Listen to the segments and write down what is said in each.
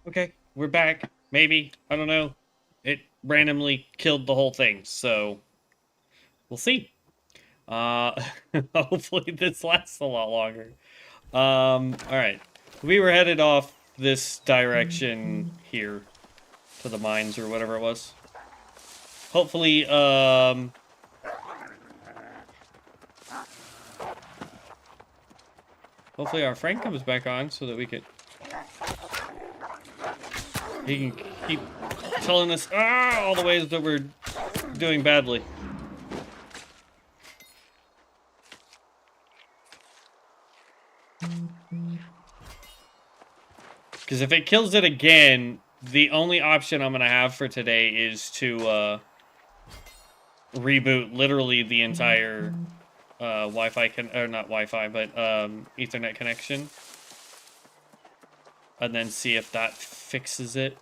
Okay, we're back. Maybe. I don't know. It randomly killed the whole thing, so we'll see. Uh, hopefully this lasts a lot longer. Alright. We were headed off this direction here to the mines or whatever it was. Hopefully, hopefully our friend comes back on so that we can... He can keep telling us all the ways that we're doing badly. Because if it kills it again, the only option I'm going to have for today is to reboot literally the entire Wi-Fi, or not Wi-Fi, but Ethernet connection. And then see if that fixes it.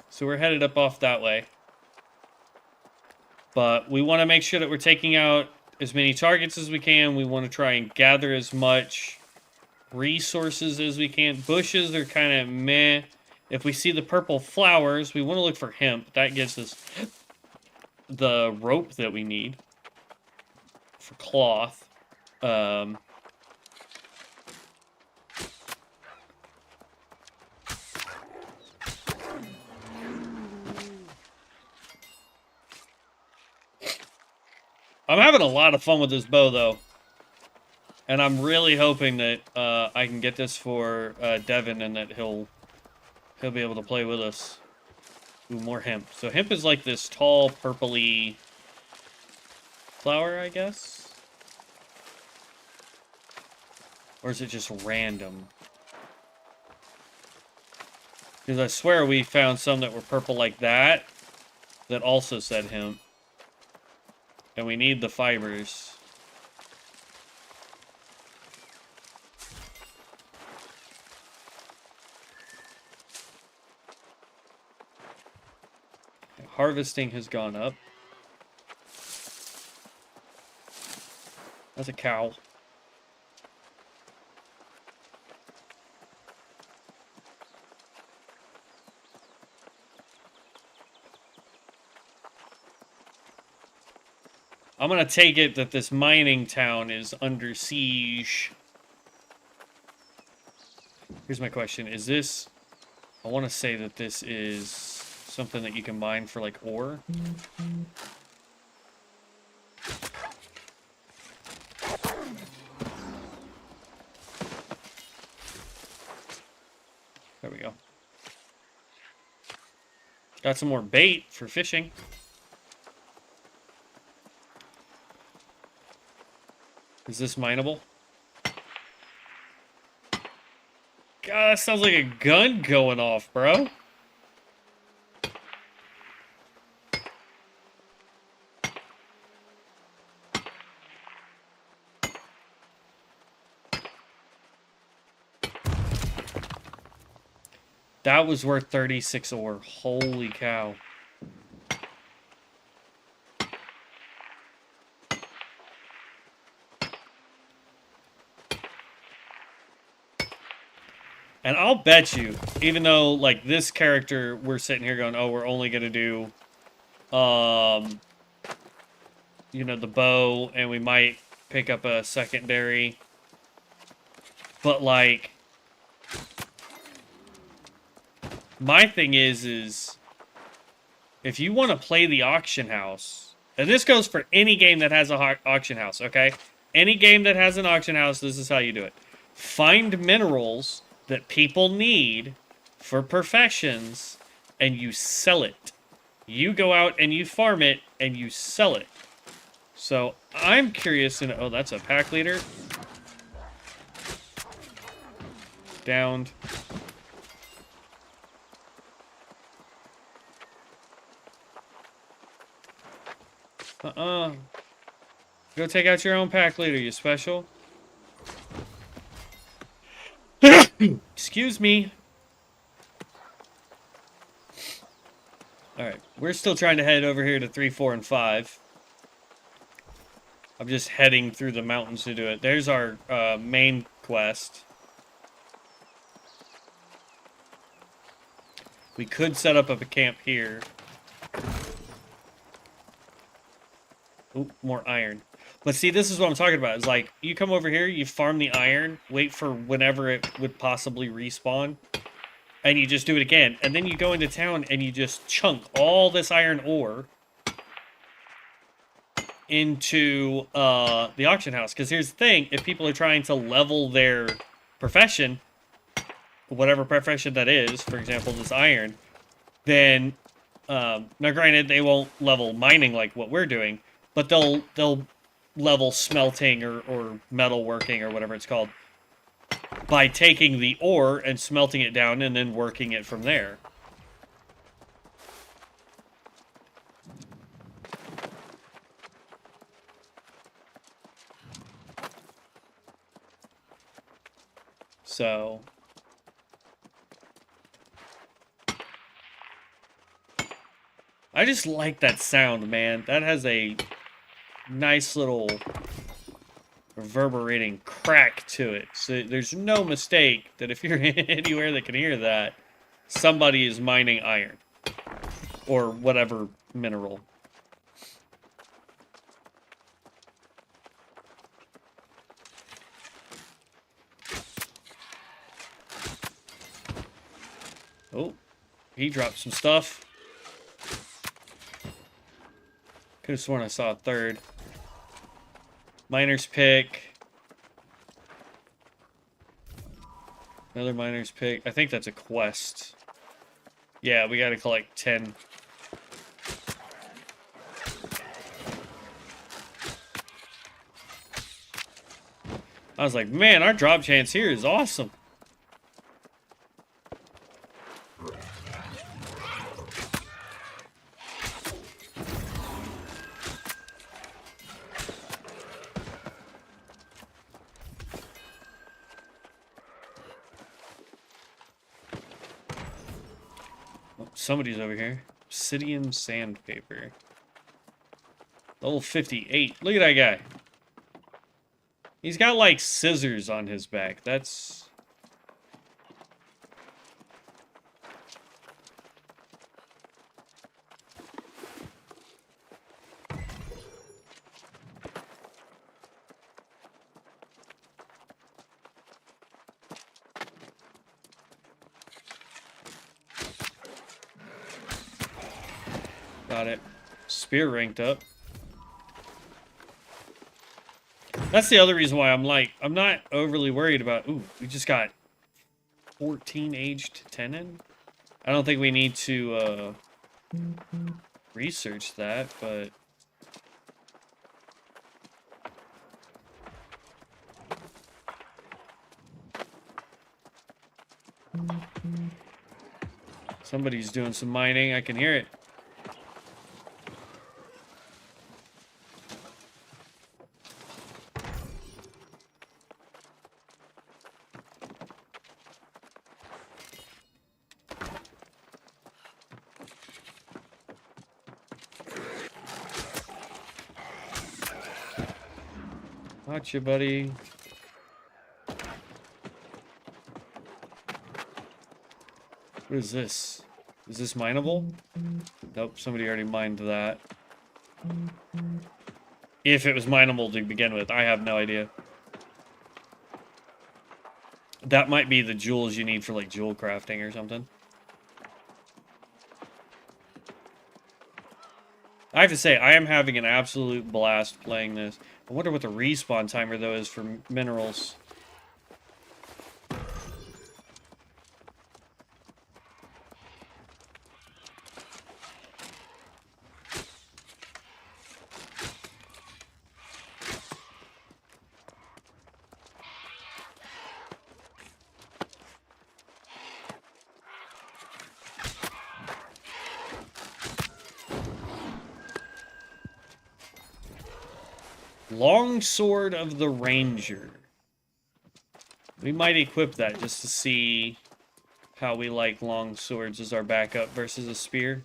So we're headed up off that way. But we want to make sure that we're taking out as many targets as we can. We want to try and gather as much resources as we can. Bushes are kind of meh. If we see the purple flowers, we want to look for hemp. That gives us the rope that we need for cloth. I'm having a lot of fun with this bow, though. And I'm really hoping that I can get this for Devin and that he'll be able to play with us. Ooh, more hemp. So hemp is like this tall, purpley flower, I guess? Or is it just random? Because I swear we found some that were purple like that also said hemp. And we need the fibers. Harvesting has gone up. That's a cow. I'm gonna take it that this mining town is under siege. Here's my question. Is this... I want to say that this is something that you can mine for, like, ore. There we go. Got some more bait for fishing. Is this mineable? God, that sounds like a gun going off, bro. That was worth 36 ore. Holy cow. And I'll bet you, even though, like, this character, we're sitting here going, oh, we're only going to do, you know, the bow, and we might pick up a secondary. But, like, my thing is if you want to play the auction house, and this goes for any game that has a auction house, okay? Any game that has an auction house, this is how you do it. Find minerals that people need for professions, and you sell it. You go out and you farm it, and you sell it. So, I'm curious to know... Oh, that's a pack leader. Downed. Go take out your own pack leader, you special. Excuse me. Alright, we're still trying to head over here to 3, 4, and 5. I'm just heading through the mountains to do it. There's our main quest. We could set up a camp here. Ooh, more iron. But see, this is what I'm talking about. It's like, you come over here, you farm the iron, wait for whenever it would possibly respawn, and you just do it again. And then you go into town and you just chunk all this iron ore into the auction house. Because here's the thing, if people are trying to level their profession, whatever profession that is, for example, this iron, then, now granted, they won't level mining like what we're doing, but they'll level smelting or metalworking or whatever it's called by taking the ore and smelting it down and then working it from there. So I just like that sound, man. That has a nice little reverberating crack to it. So there's no mistake that if you're anywhere that can hear that, somebody is mining iron. Or whatever mineral. Oh, he dropped some stuff. Could have sworn I saw a third. Miner's pick. Another miner's pick. I think that's a quest. Yeah, we gotta collect 10. I was like, man, our drop chance here is awesome. Somebody's over here. Obsidian sandpaper. Level 58. Look at that guy. He's got, like, scissors on his back. That's... Got it. Spear ranked up. That's the other reason why I'm not overly worried about... Ooh, we just got 14 aged tenon? I don't think we need to, research that, but... Somebody's doing some mining. I can hear it. Gotcha, buddy. What is this? Is this mineable? Nope, somebody already mined that. If it was mineable to begin with, I have no idea. That might be the jewels you need for, like, jewel crafting or something. I have to say, I am having an absolute blast playing this. I wonder what the respawn timer, though, is for minerals. Longsword of the Ranger. We might equip that just to see how we like long swords as our backup versus a spear.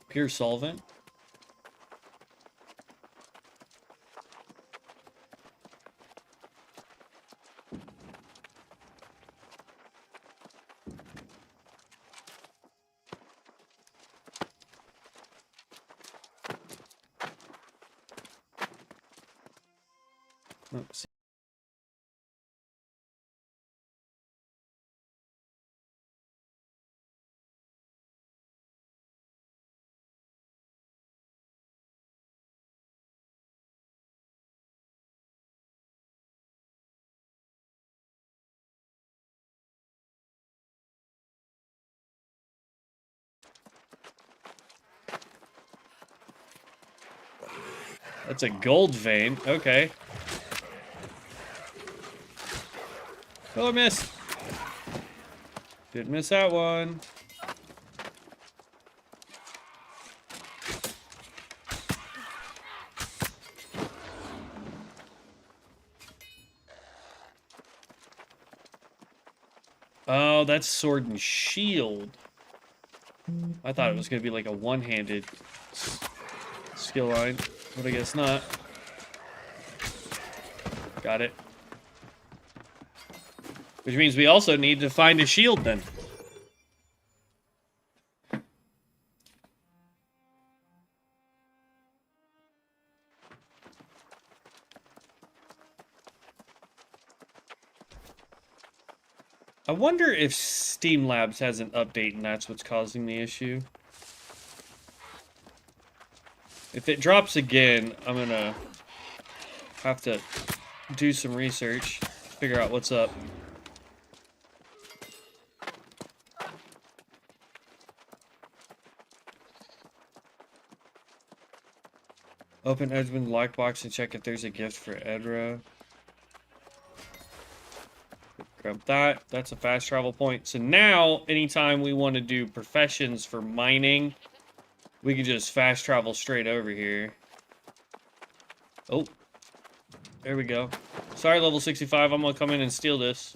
Pure solvent. Let's see. That's a gold vein. Okay. Oh, I missed. Didn't miss that one. Oh, that's sword and shield. I thought it was going to be like a one-handed skill line, but I guess not. Got it. Which means we also need to find a shield then. I wonder if Steam Labs has an update and that's what's causing the issue. If it drops again, I'm gonna have to do some research, figure out what's up. Open Edmund's lockbox and check if there's a gift for Edra. Grab that. That's a fast travel point. So now, anytime we want to do professions for mining, we can just fast travel straight over here. Oh. There we go. Sorry, level 65. I'm going to come in and steal this.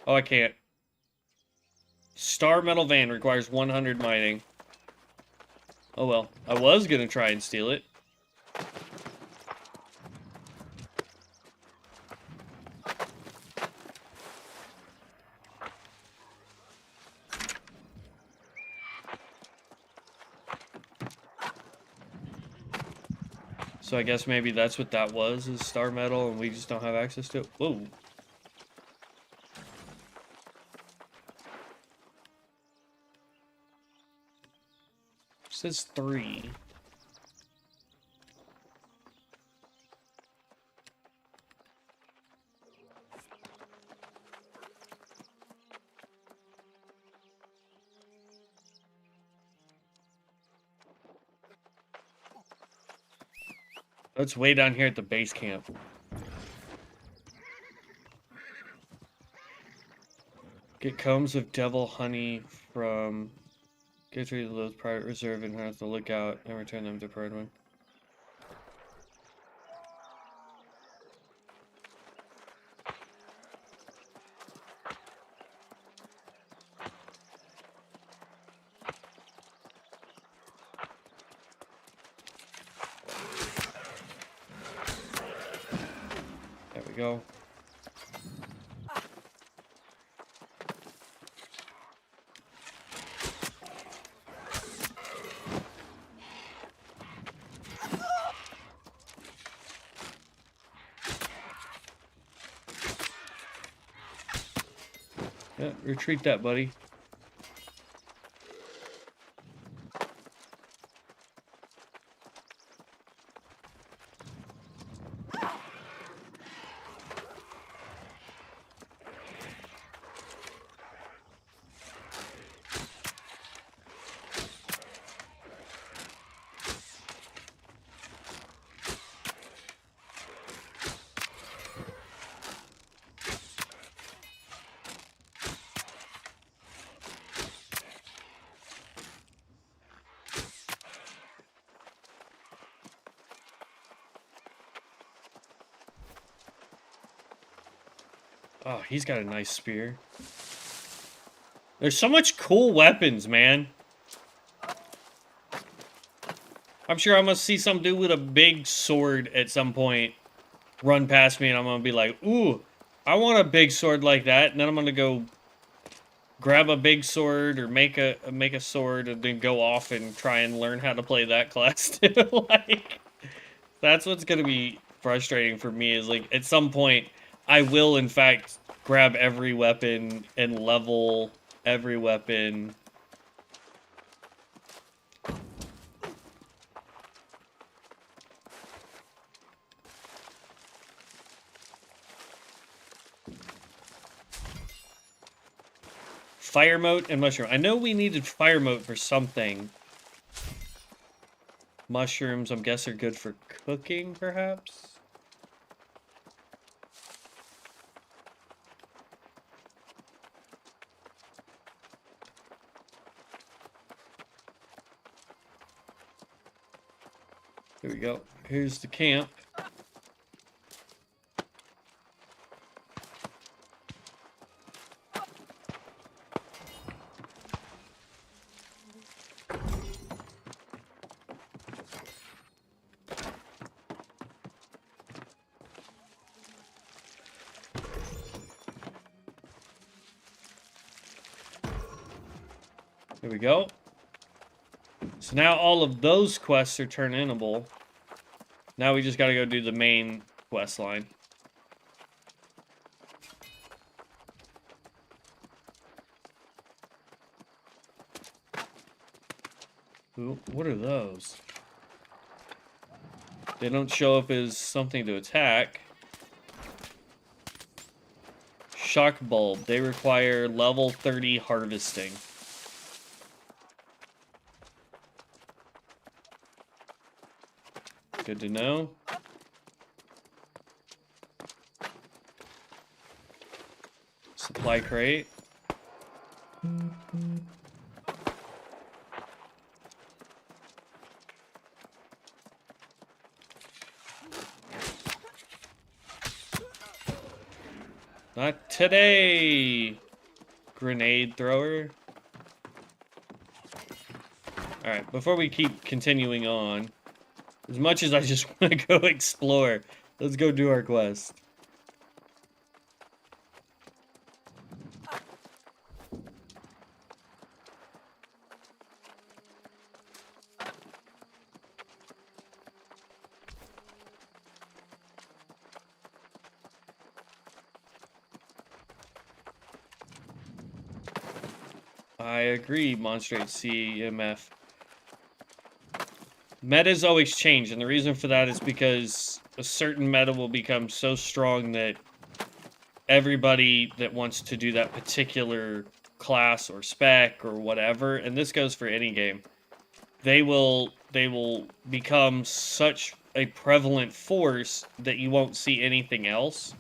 Oh, I can't. Star metal van requires 100 mining. Oh, well. I was going to try and steal it. So I guess maybe that's what that was, is star metal, and we just don't have access to it. Whoa. It says 3. It's way down here at the base camp. Get combs of devil honey from... Get rid of those private reserve and have to look out and return them to Perdwin. There we go. Yeah, retreat that, buddy. Oh, he's got a nice spear. There's so much cool weapons, man. I'm sure I'm gonna see some dude with a big sword at some point run past me, and I'm gonna be like, ooh, I want a big sword like that, and then I'm gonna go grab a big sword or make a sword and then go off and try and learn how to play that class too. Like, that's what's gonna be frustrating for me, is like at some point I will in fact grab every weapon and level every weapon. Fire mote and mushroom. I know we needed fire mote for something. Mushrooms, I'm guessing, are good for cooking, perhaps? Here we go. Here's the camp. There we go. So now all of those quests are turn-inable. Now we just gotta go do the main quest line. Ooh, what are those? They don't show up as something to attack. Shock bulb. They require level 30 harvesting. Good to know. Supply crate. Not today, grenade thrower. Alright, before we keep continuing on, as much as I just want to go explore, let's go do our quest. I agree, Monstrate CMF. Metas always change, and the reason for that is because a certain meta will become so strong that everybody that wants to do that particular class or spec or whatever, and this goes for any game, they will become such a prevalent force that you won't see anything else.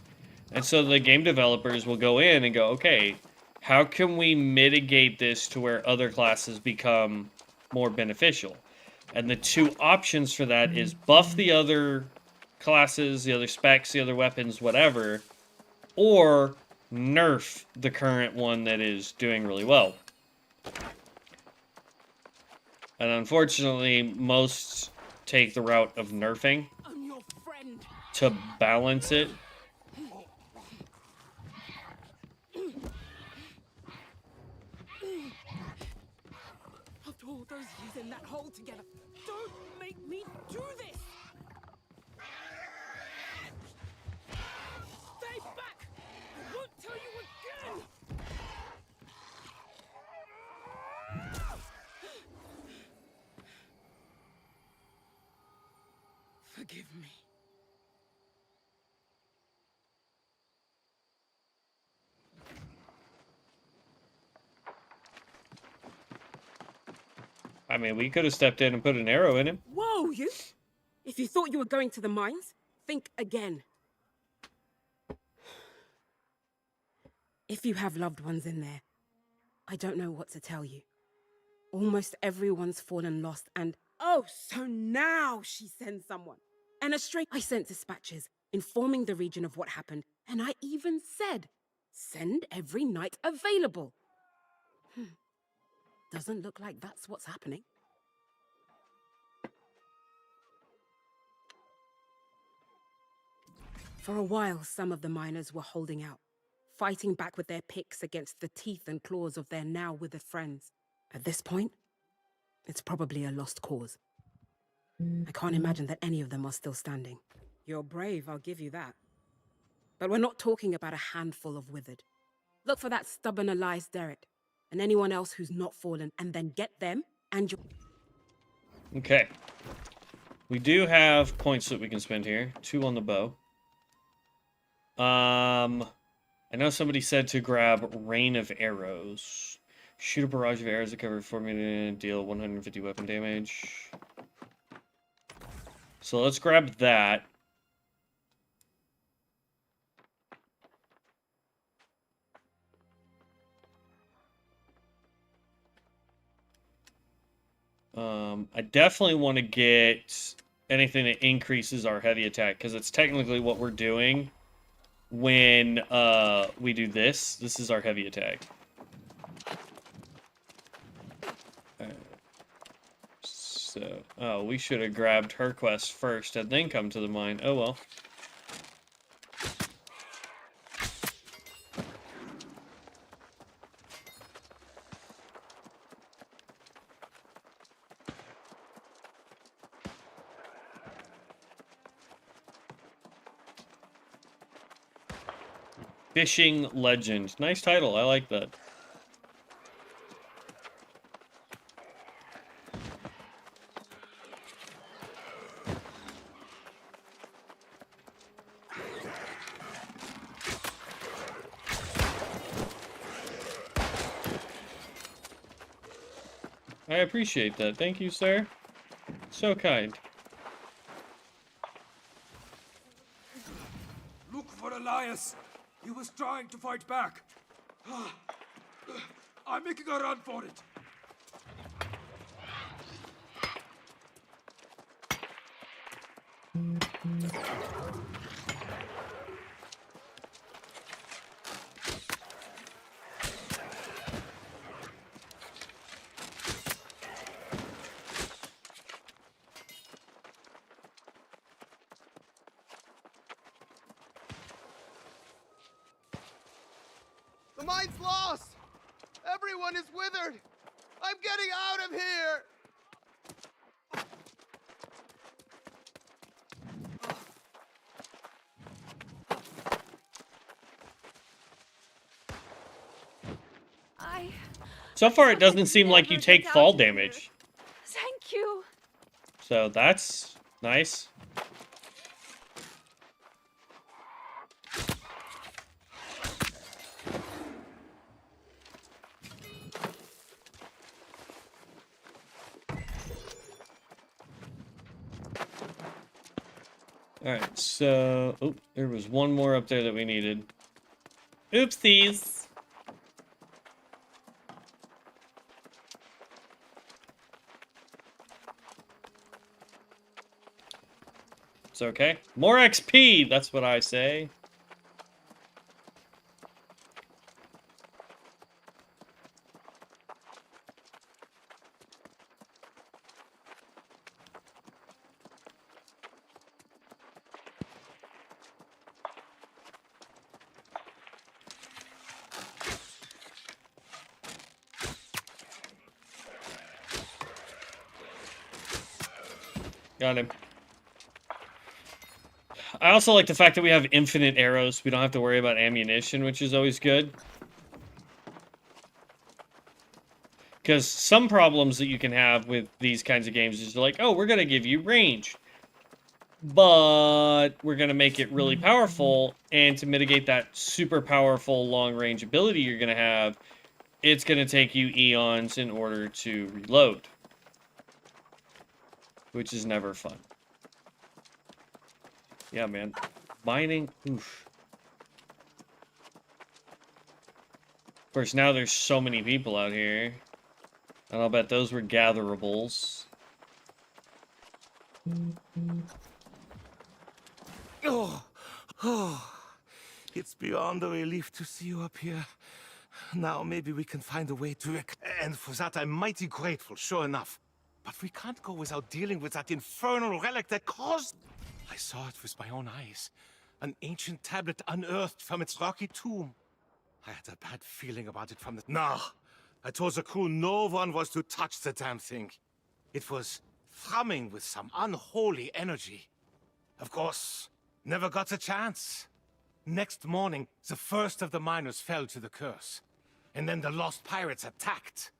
And so the game developers will go in and go, okay, how can we mitigate this to where other classes become more beneficial? And the two options for that is buff the other classes, the other specs, the other weapons, whatever, or nerf the current one that is doing really well. And unfortunately, most take the route of nerfing to balance it. After all those years in that hole together, don't make me do this! Stay back! I won't tell you again! Forgive me. I mean, we could have stepped in and put an arrow in him. Whoa, you! If you thought you were going to the mines, think again. If you have loved ones in there, I don't know what to tell you. Almost everyone's fallen lost and... Oh, so now she sends someone. And I sent dispatches informing the region of what happened, and I even said, send every knight available. Doesn't look like that's what's happening. For a while, some of the miners were holding out, fighting back with their picks against the teeth and claws of their now withered friends. At this point, it's probably a lost cause. I can't imagine that any of them are still standing. You're brave, I'll give you that. But we're not talking about a handful of withered. Look for that stubborn Elias Derrick, and anyone else who's not fallen, and then get them and your... Okay. We do have points that we can spend here. 2 on the bow. I know somebody said to grab Rain of Arrows. Shoot a barrage of arrows that cover 4 minutes, deal 150 weapon damage. So let's grab that. I definitely want to get anything that increases our heavy attack, because it's technically what we're doing when we do this. This is our heavy attack. So, oh, we should have grabbed her quest first and then come to the mine. Oh well. Fishing Legend. Nice title. I like that. I appreciate that. Thank you, sir. So kind. Look for Elias. He was trying to fight back. I'm making a run for it. The mine's lost! Everyone is withered! I'm getting out of here! So far, it doesn't seem like you take fall damage. Thank you. So that's nice. Alright, so... Oh, there was one more up there that we needed. Oopsies! It's okay. More XP, that's what I say. Got him. I also like the fact that we have infinite arrows. We don't have to worry about ammunition, which is always good. Because some problems that you can have with these kinds of games is like, oh, we're going to give you range. But we're going to make it really powerful. And to mitigate that super powerful long-range ability you're going to have, it's going to take you eons in order to reload. Which is never fun. Yeah, man. Mining, oof. Of course, now there's so many people out here. And I'll bet those were gatherables. Oh, it's beyond a relief to see you up here. Now maybe we can find a way to... And for that I'm mighty grateful, sure enough. But we can't go without dealing with that infernal relic that caused... I saw it with my own eyes. An ancient tablet unearthed from its rocky tomb. I had a bad feeling about it from the... No! I told the crew no one was to touch the damn thing. It was thrumming with some unholy energy. Of course, never got a chance. Next morning, the first of the miners fell to the curse. And then the lost pirates attacked.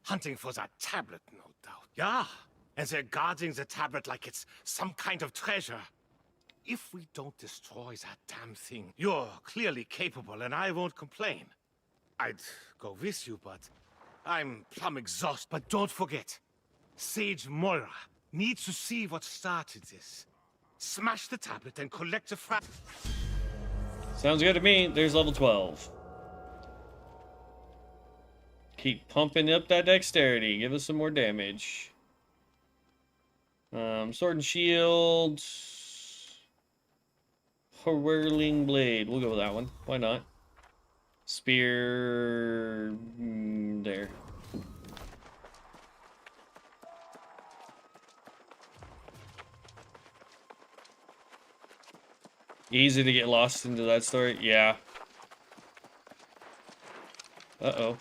Hunting for that tablet, no doubt. Yeah, and they're guarding the tablet like it's some kind of treasure. If we don't destroy that damn thing, you're clearly capable and I won't complain. I'd go with you, but I'm plumb exhausted. But don't forget, Sage Moira needs to see what started this. Smash the tablet and collect the Sounds good to me. There's level 12. Keep pumping up that dexterity. Give us some more damage. Sword and shield. Whirling blade. We'll go with that one. Why not? Spear. There. Easy to get lost into that story? Yeah. Uh-oh.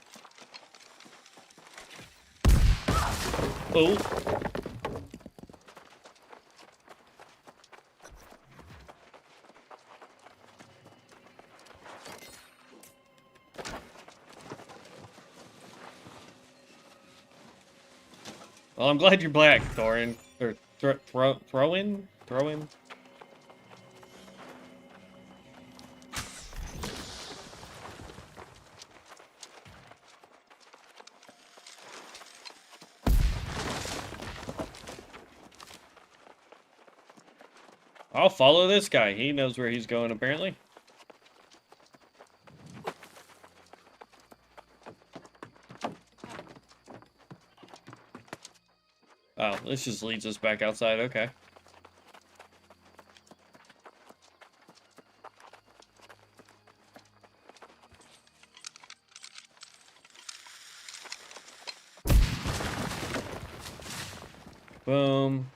Oh. Well, I'm glad you're black, Thorin. Or throw in? I'll follow this guy. He knows where he's going, apparently. Oh, this just leads us back outside. Okay. Boom.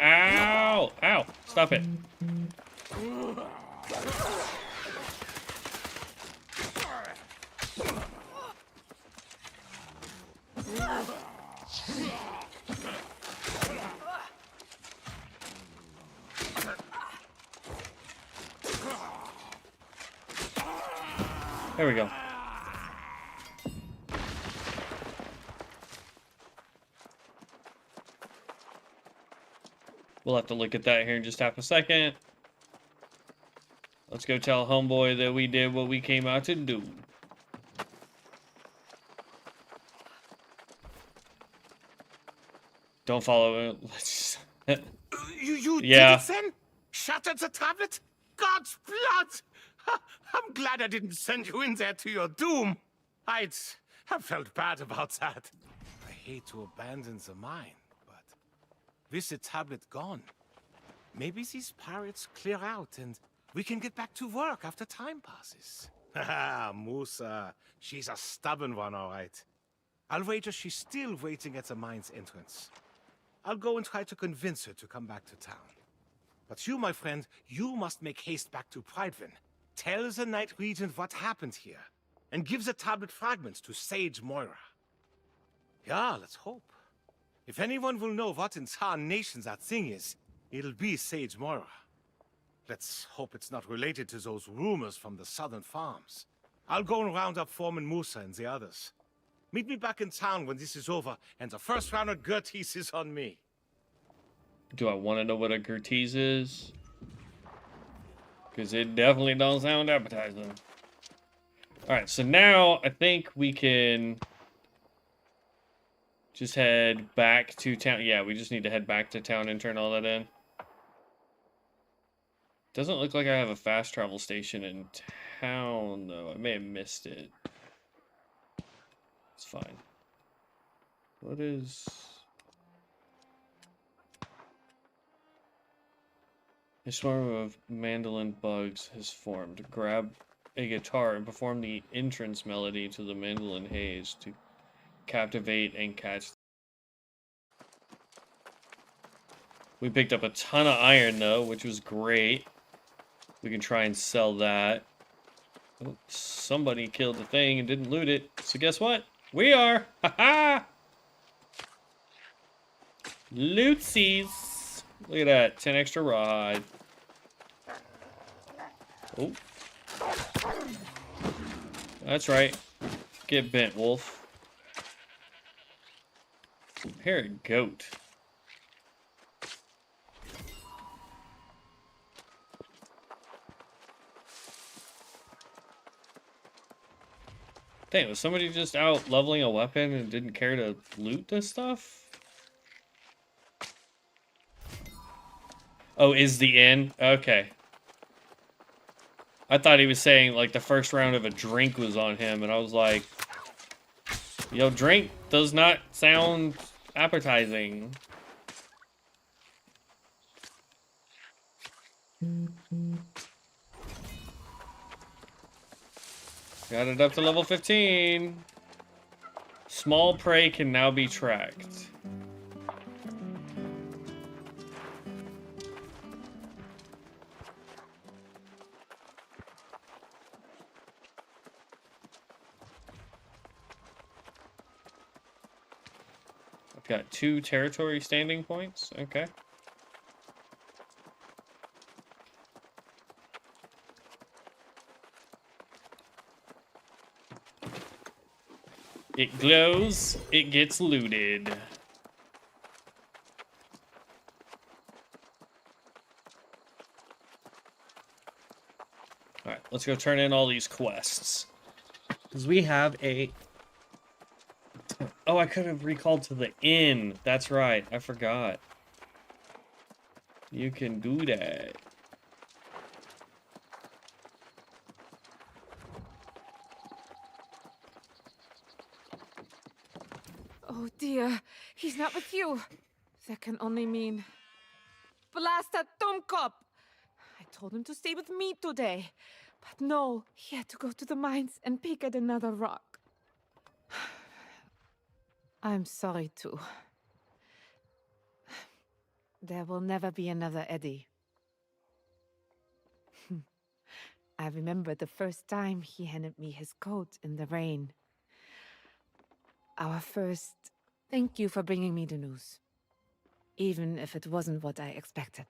Ow! Ow! Stop it. There we go. We'll have to look at that here in just half a second. Let's go tell homeboy that we did what we came out to do. Don't follow him. Let's You Yeah. did it then? Shattered the tablet? God's blood! I'm glad I didn't send you in there to your doom. I'd I felt bad about that. I hate to abandon the mine, but with the tablet gone, maybe these pirates clear out and we can get back to work after time passes. Haha, Musa. She's a stubborn one, all right. I'll wager she's still waiting at the mine's entrance. I'll go and try to convince her to come back to town. But you, my friend, you must make haste back to Pridevin. Tell the Night Regent what happened here, and give the tablet fragments to Sage Moira. Yeah, let's hope. If anyone will know what in tarnation that thing is, it'll be Sage Moira. Let's hope it's not related to those rumors from the southern farms. I'll go and round up Foreman Musa and the others. Meet me back in town when this is over, and the first round of Gerties is on me. Do I want to know what a Gerties is? Because it definitely don't sound appetizing. Alright, so now I think we can just head back to town. Yeah, we just need to head back to town and turn all that in. Doesn't look like I have a fast travel station in town, though. I may have missed it. It's fine. What is... A swarm of mandolin bugs has formed. Grab a guitar and perform the entrance melody to the mandolin haze to captivate and catch. We picked up a ton of iron, though, which was great. We can try and sell that. Oh, somebody killed the thing and didn't loot it. So guess what? We are! Ha-ha! Lootsies! Look at that. 10 extra rawhide. Oh. That's right. Get bent, wolf. Here, a goat. Dang, was somebody just out leveling a weapon and didn't care to loot this stuff? Oh, is the inn? Okay. I thought he was saying, like, the first round of a drink was on him, and I was like, yo, drink does not sound appetizing. Got it up to level 15. Small prey can now be tracked. I've got 2 territory standing points. Okay. It glows, it gets looted. Alright, let's go turn in all these quests. Because we have a... Oh, I could have recalled to the inn. That's right, I forgot. You can do that. Oh dear, he's not with you. That can only mean... Blast that dumb cop! I told him to stay with me today. But no, he had to go to the mines and pick at another rock. I'm sorry too. There will never be another Eddie. I remember the first time he handed me his coat in the rain. Our first thank you for bringing me the news. Even if it wasn't what I expected.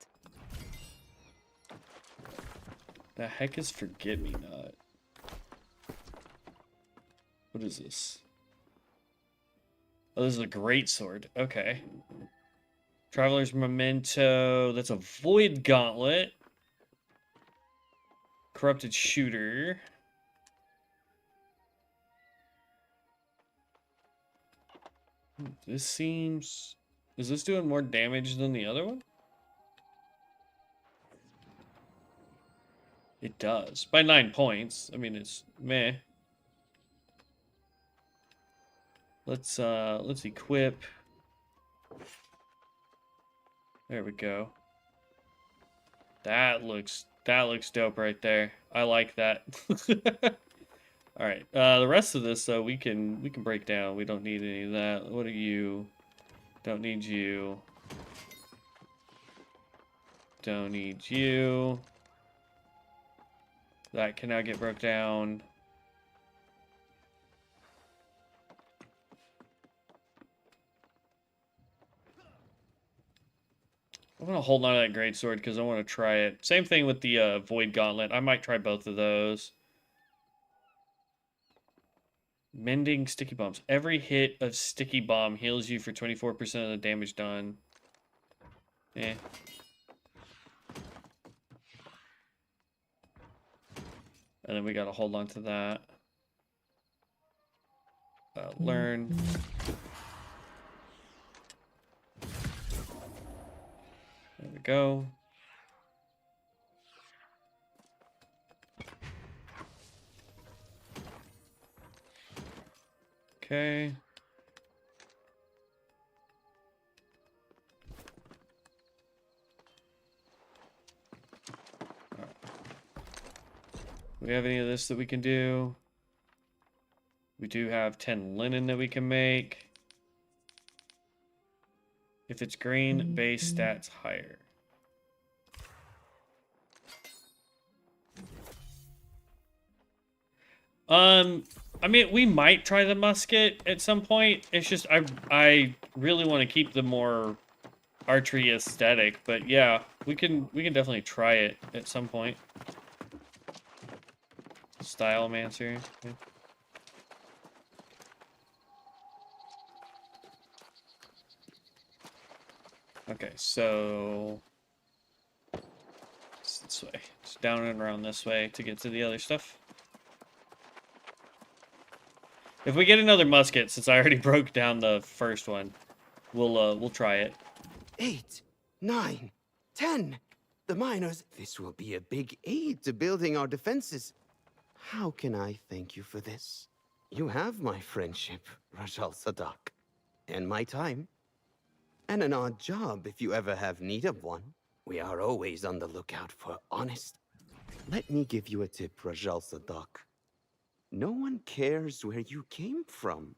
The heck is Forget-Me-Not? What is this? Oh, this is a greatsword. Okay. Traveler's Memento. That's a Void Gauntlet. Corrupted Shooter. This seems... Is this doing more damage than the other one? It does. By 9 points. I mean, it's meh. Let's equip. There we go. That looks dope right there. I like that. All right. The rest of this though we can break down. We don't need any of that. What are you? Don't need you. Don't need you. That can now get broke down. I'm gonna hold on to that greatsword because I want to try it. Same thing with the void gauntlet. I might try both of those. Mending sticky bombs. Every hit of sticky bomb heals you for 24% of the damage done. Eh. And then we gotta hold on to that. Learn. There we go. Okay. All right. Do we have any of this that we can do? We do have 10 linen that we can make. If it's green, base stats higher. I mean, we might try the musket at some point. It's just I really want to keep the more archery aesthetic, but yeah, we can definitely try it at some point. Stylemancer. Yeah. Okay, so it's this way. It's down and around this way to get to the other stuff. If we get another musket, since I already broke down the first one, we'll try it. 8, 9, 10. The miners. This will be a big aid to building our defenses. How can I thank you for this? You have my friendship, Rajal Sadak, and my time. And an odd job if you ever have need of one. We are always on the lookout for honest. Let me give you a tip, Rajal Sadak. No one cares where you came from.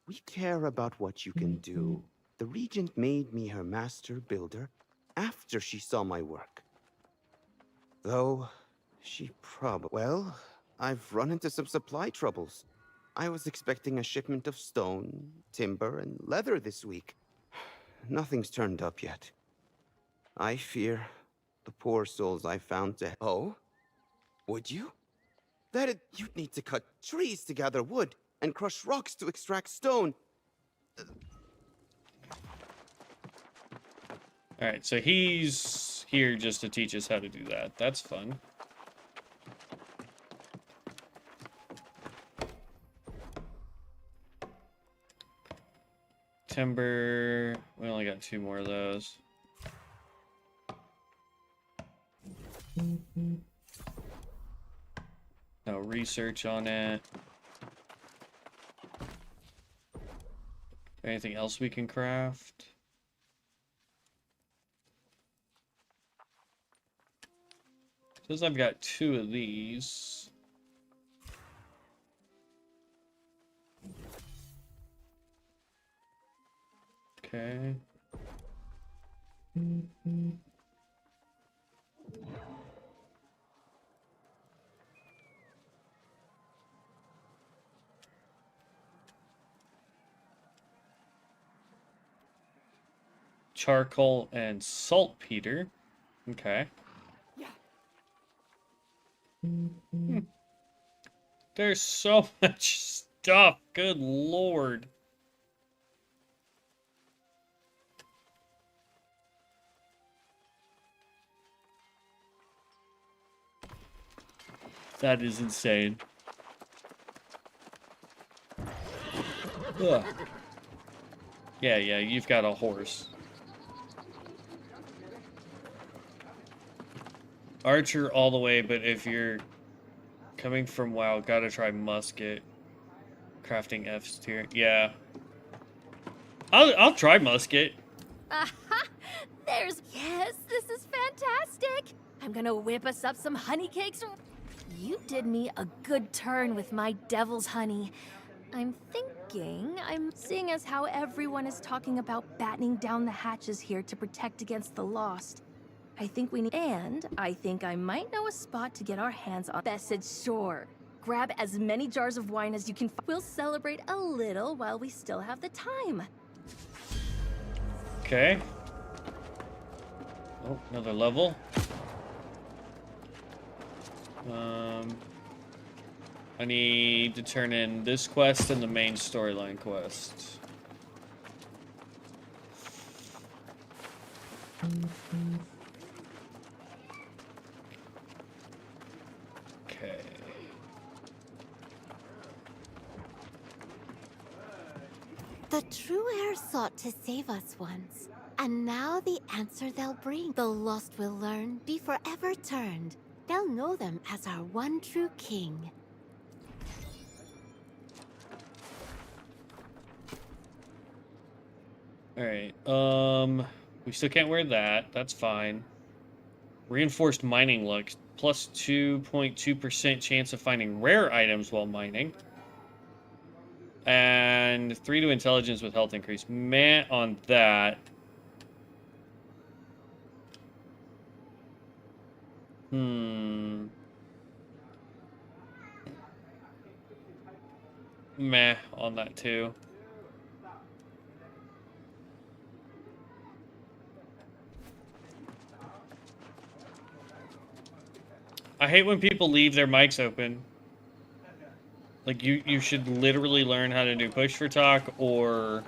We care about what you can do. The Regent made me her master builder after she saw my work. Though, she probably... Well, I've run into some supply troubles. I was expecting a shipment of stone, timber, and leather this week. Nothing's turned up yet. I fear the poor souls I found to... Oh? Would you? You'd need to cut trees to gather wood, and crush rocks to extract stone. Alright, so he's here just to teach us how to do that. That's fun. Timber. We only got 2 more of those. No research on it. Anything else we can craft? Says I've got 2 of these. Okay. Charcoal and saltpeter. Okay. Hmm. There's so much stuff. Good lord. That is insane. Ugh. Yeah, you've got a horse. Archer all the way, but if you're coming from WoW, gotta try musket. Crafting F's tier. Yeah. I'll try musket. Aha! Yes, this is fantastic! I'm gonna whip us up some honey cakes. You did me a good turn with my devil's honey. I'm seeing as how everyone is talking about battening down the hatches here to protect against the lost. I think I might know a spot to get our hands on. Bess said sure. Grab as many jars of wine as you can find. We'll celebrate a little while we still have the time. Okay. Oh, another level. I need to turn in this quest and the main storyline quest. Okay. The true heir sought to save us once, and now the answer they'll bring. The lost will learn, be forever turned. They'll know them as our one true king. Alright, we still can't wear that. That's fine. Reinforced mining luck. Plus 2.2% chance of finding rare items while mining. And 3 to intelligence with health increase. Meh on that. Meh on that too. I hate when people leave their mics open. Like, you should literally learn how to do push for talk, or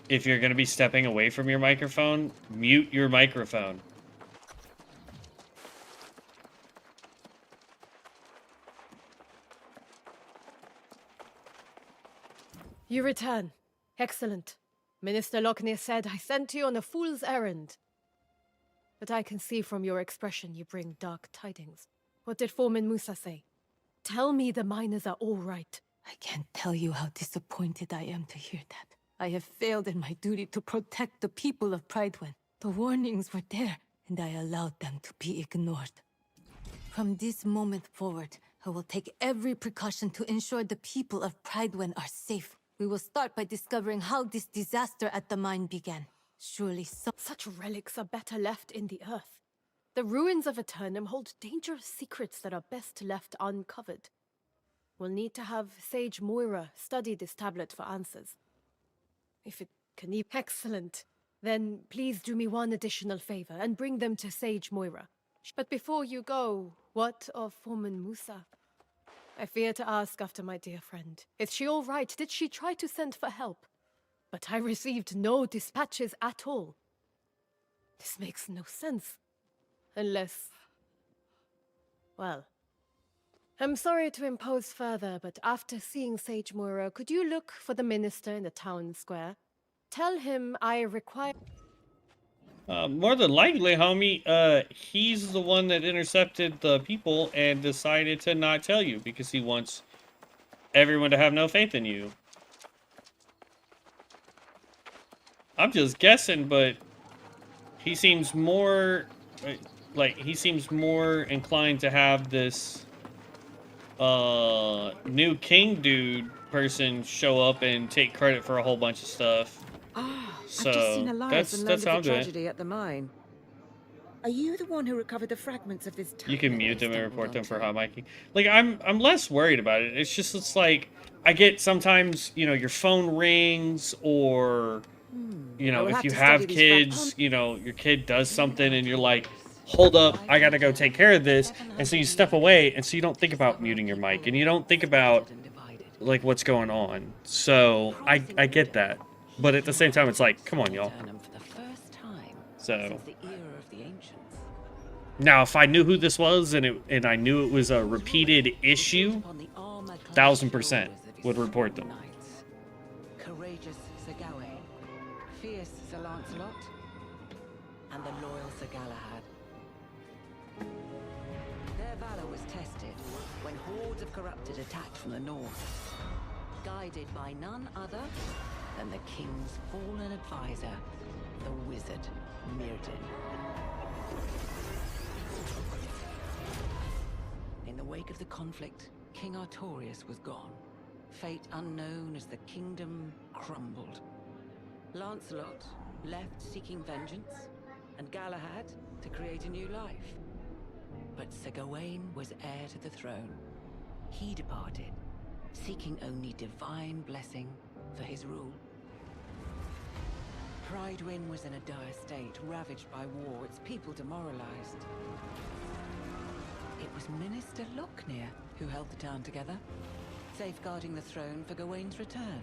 if you're going to be stepping away from your microphone, mute your microphone. You return. Excellent. Minister Lockney said I sent you on a fool's errand. But I can see from your expression you bring dark tidings. What did Foreman Musa say? Tell me the miners are all right. I can't tell you how disappointed I am to hear that. I have failed in my duty to protect the people of Pridewin. The warnings were there, and I allowed them to be ignored. From this moment forward, I will take every precaution to ensure the people of Pridewin are safe. We will start by discovering how this disaster at the mine began. Surely such relics are better left in the earth. The ruins of Aeternum hold dangerous secrets that are best left uncovered. We'll need to have Sage Moira study this tablet for answers. If it can be excellent, then please do me one additional favor and bring them to Sage Moira. But before you go, what of Foreman Musa? I fear to ask after my dear friend. Is she all right? Did she try to send for help? But I received no dispatches at all. This makes no sense. Unless... Well... I'm sorry to impose further, but after seeing Sage Moira, could you look for the minister in the town square? Tell him I require... More than likely, homie, he's the one that intercepted the people and decided to not tell you because he wants everyone to have no faith in you. I'm just guessing, but he seems more, he seems more inclined to have this, new king dude person show up and take credit for a whole bunch of stuff. So, I've just seen Elias and learned that's how of I'm the doing. tragedy at the mine. Are you the one who recovered the fragments of this You can tablet mute they them and stumbled report them for onto? hot miking. Like, I'm less worried about it. It's just, it's like, I get sometimes, you know, your phone rings, or, you know, We'll if have you to have study these kids, you know, your kid does something and you're like, hold up, I gotta go take care of this. And so you step away, and so you don't think about muting your mic, and you don't think about, like, what's going on. So, I get that. But at the same time, it's like, come on, y'all. So... Now, if I knew who this was and I knew it was a repeated issue, 1000% would report them. Courageous Sir Gawain, fierce Sir Lancelot, and the loyal Sir Galahad. Their valor was tested when hordes of corrupted attacked from the north, guided by none other than the king's fallen advisor, the wizard Mirrodin. In the wake of the conflict, King Artorius was gone. Fate unknown as the kingdom crumbled. Lancelot left seeking vengeance, and Galahad to create a new life. But Sir Gawain was heir to the throne. He departed, seeking only divine blessing for his rule. Prydwen was in a dire state, ravaged by war, its people demoralized. It was Minister Lochner who held the town together, safeguarding the throne for Gawain's return.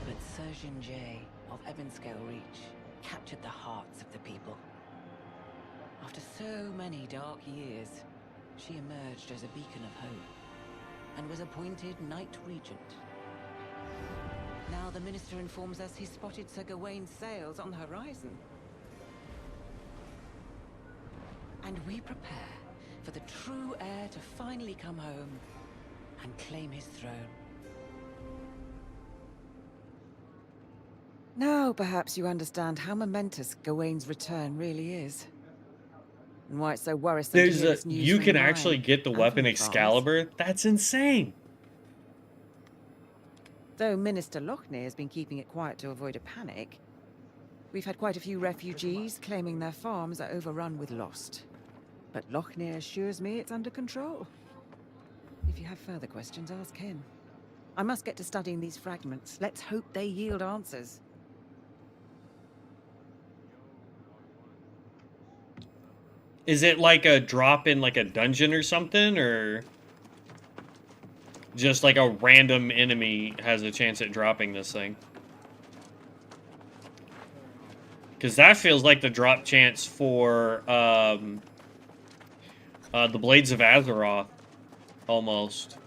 But Surgeon Jay of Ebonscale Reach captured the hearts of the people. After so many dark years, she emerged as a beacon of hope and was appointed Knight Regent. Now the minister informs us he spotted Sir Gawain's sails on the horizon. And we prepare for the true heir to finally come home and claim his throne. Now perhaps you understand how momentous Gawain's return really is. And why it's so worrisome to hear this news you from can Ryan actually get the and weapon from Excalibur. That's insane. Though Minister Lochner has been keeping it quiet to avoid a panic, we've had quite a few refugees claiming their farms are overrun with Lost. But Lochner assures me it's under control. If you have further questions, ask him. I must get to studying these fragments. Let's hope they yield answers. Is it like a drop in like a dungeon or something, or just like a random enemy has a chance at dropping this thing? Because that feels like the drop chance for the Blades of Azeroth, almost.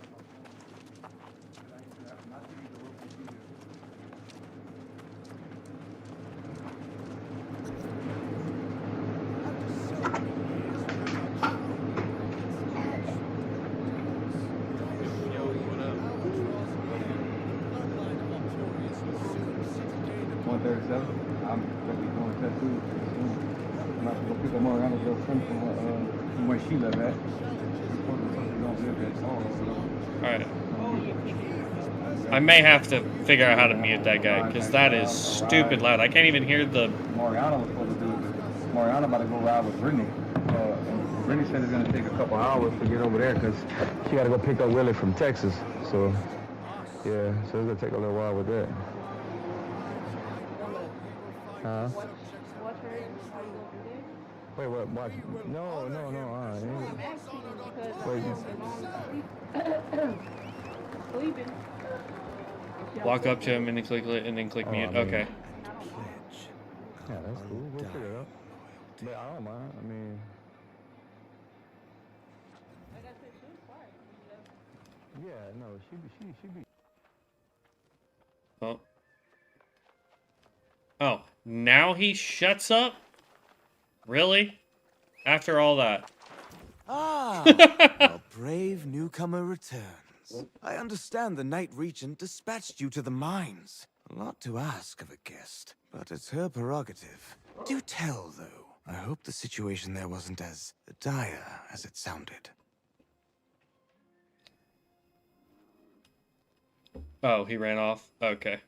I'm gonna be doing tattoos pretty soon. I'm about to go pick up Mariana's little friend from where she live at. Alright. I may have to figure out how to mute that guy, because that is stupid loud. I can't even hear the... Mariana was supposed to do this. Mariana about to go ride with Brittany. Brittany said it's gonna take a couple hours to get over there, because she gotta go pick up Willie from Texas. So, yeah, so it's gonna take a little while with that. Huh? Wait, what? Watch? No. Wait. Walk up to him and then click mute. Okay. Yeah, that's cool. We'll figure it out. But I don't mind. I mean, yeah, no, she be. Oh. Oh, now he shuts up? Really? After all that. Ah, a brave newcomer returns. I understand the Knight Regent dispatched you to the mines. A lot to ask of a guest, but it's her prerogative. Do tell, though. I hope the situation there wasn't as dire as it sounded. Oh, he ran off? Okay.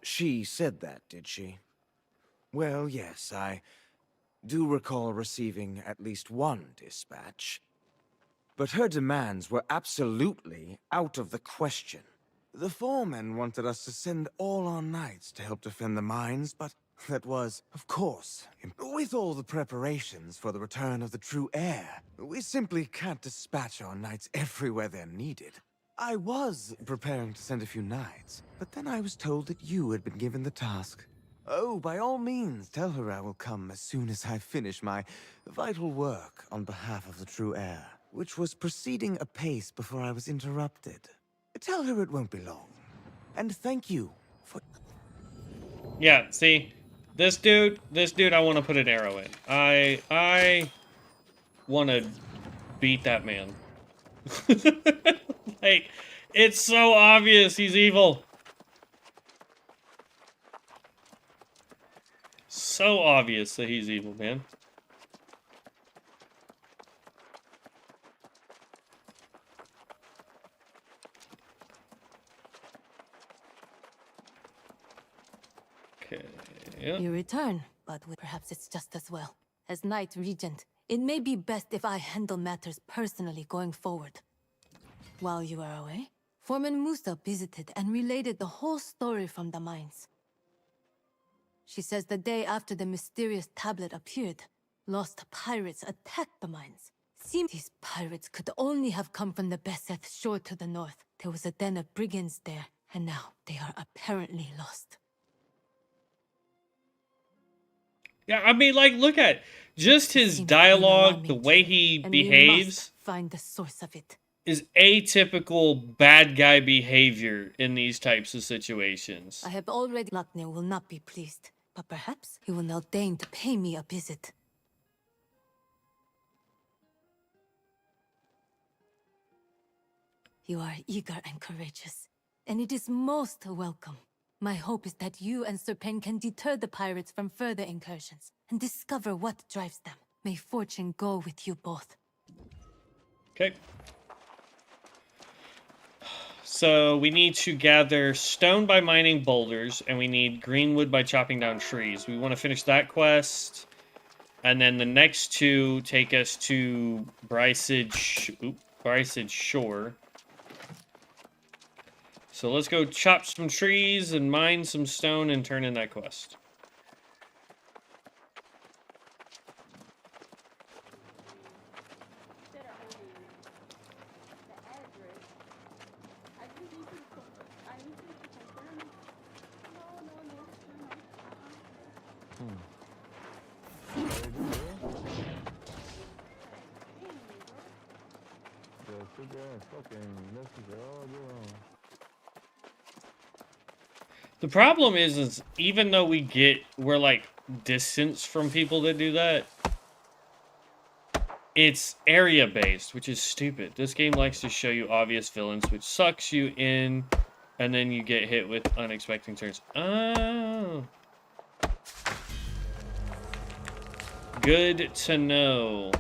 She said that, did she? Well, yes, I do recall receiving at least one dispatch. But her demands were absolutely out of the question. The foreman wanted us to send all our knights to help defend the mines, but that was, of course, with all the preparations for the return of the true heir. We simply can't dispatch our knights everywhere they're needed. I was preparing to send a few knights, but then I was told that you had been given the task. Oh, by all means, tell her I will come as soon as I finish my vital work on behalf of the true heir, which was proceeding apace before I was interrupted. Tell her it won't be long. And thank you for... Yeah, see? This dude, I want to put an arrow in. I want to beat that man. Like, it's so obvious he's evil. So obvious that he's evil, man. Okay. Yep. You return, but perhaps it's just as well. As Knight Regent, it may be best if I handle matters personally going forward. While you are away, Foreman Musa visited and related the whole story from the mines. She says the day after the mysterious tablet appeared, lost pirates attacked the mines. Seemed these pirates could only have come from the Beseth shore to the north. There was a den of brigands there, and now they are apparently lost. Yeah, I mean, like, look at just his dialogue, the way he behaves. Find the source of it. Is atypical bad guy behavior in these types of situations. I have already. Lochner will not be pleased, but perhaps he will now deign to pay me a visit. You are eager and courageous, and it is most welcome. My hope is that you and Sir Pen can deter the pirates from further incursions and discover what drives them. May fortune go with you both. Okay. So we need to gather stone by mining boulders, and we need greenwood by chopping down trees. We want to finish that quest, and then the next two take us to Bryceage Shore. So let's go chop some trees and mine some stone and turn in that quest. The problem is even though we're like distance from people that do that, it's area based, which is stupid. This game likes to show you obvious villains, which sucks you in, and then you get hit with unexpected turns. Oh. Good to know.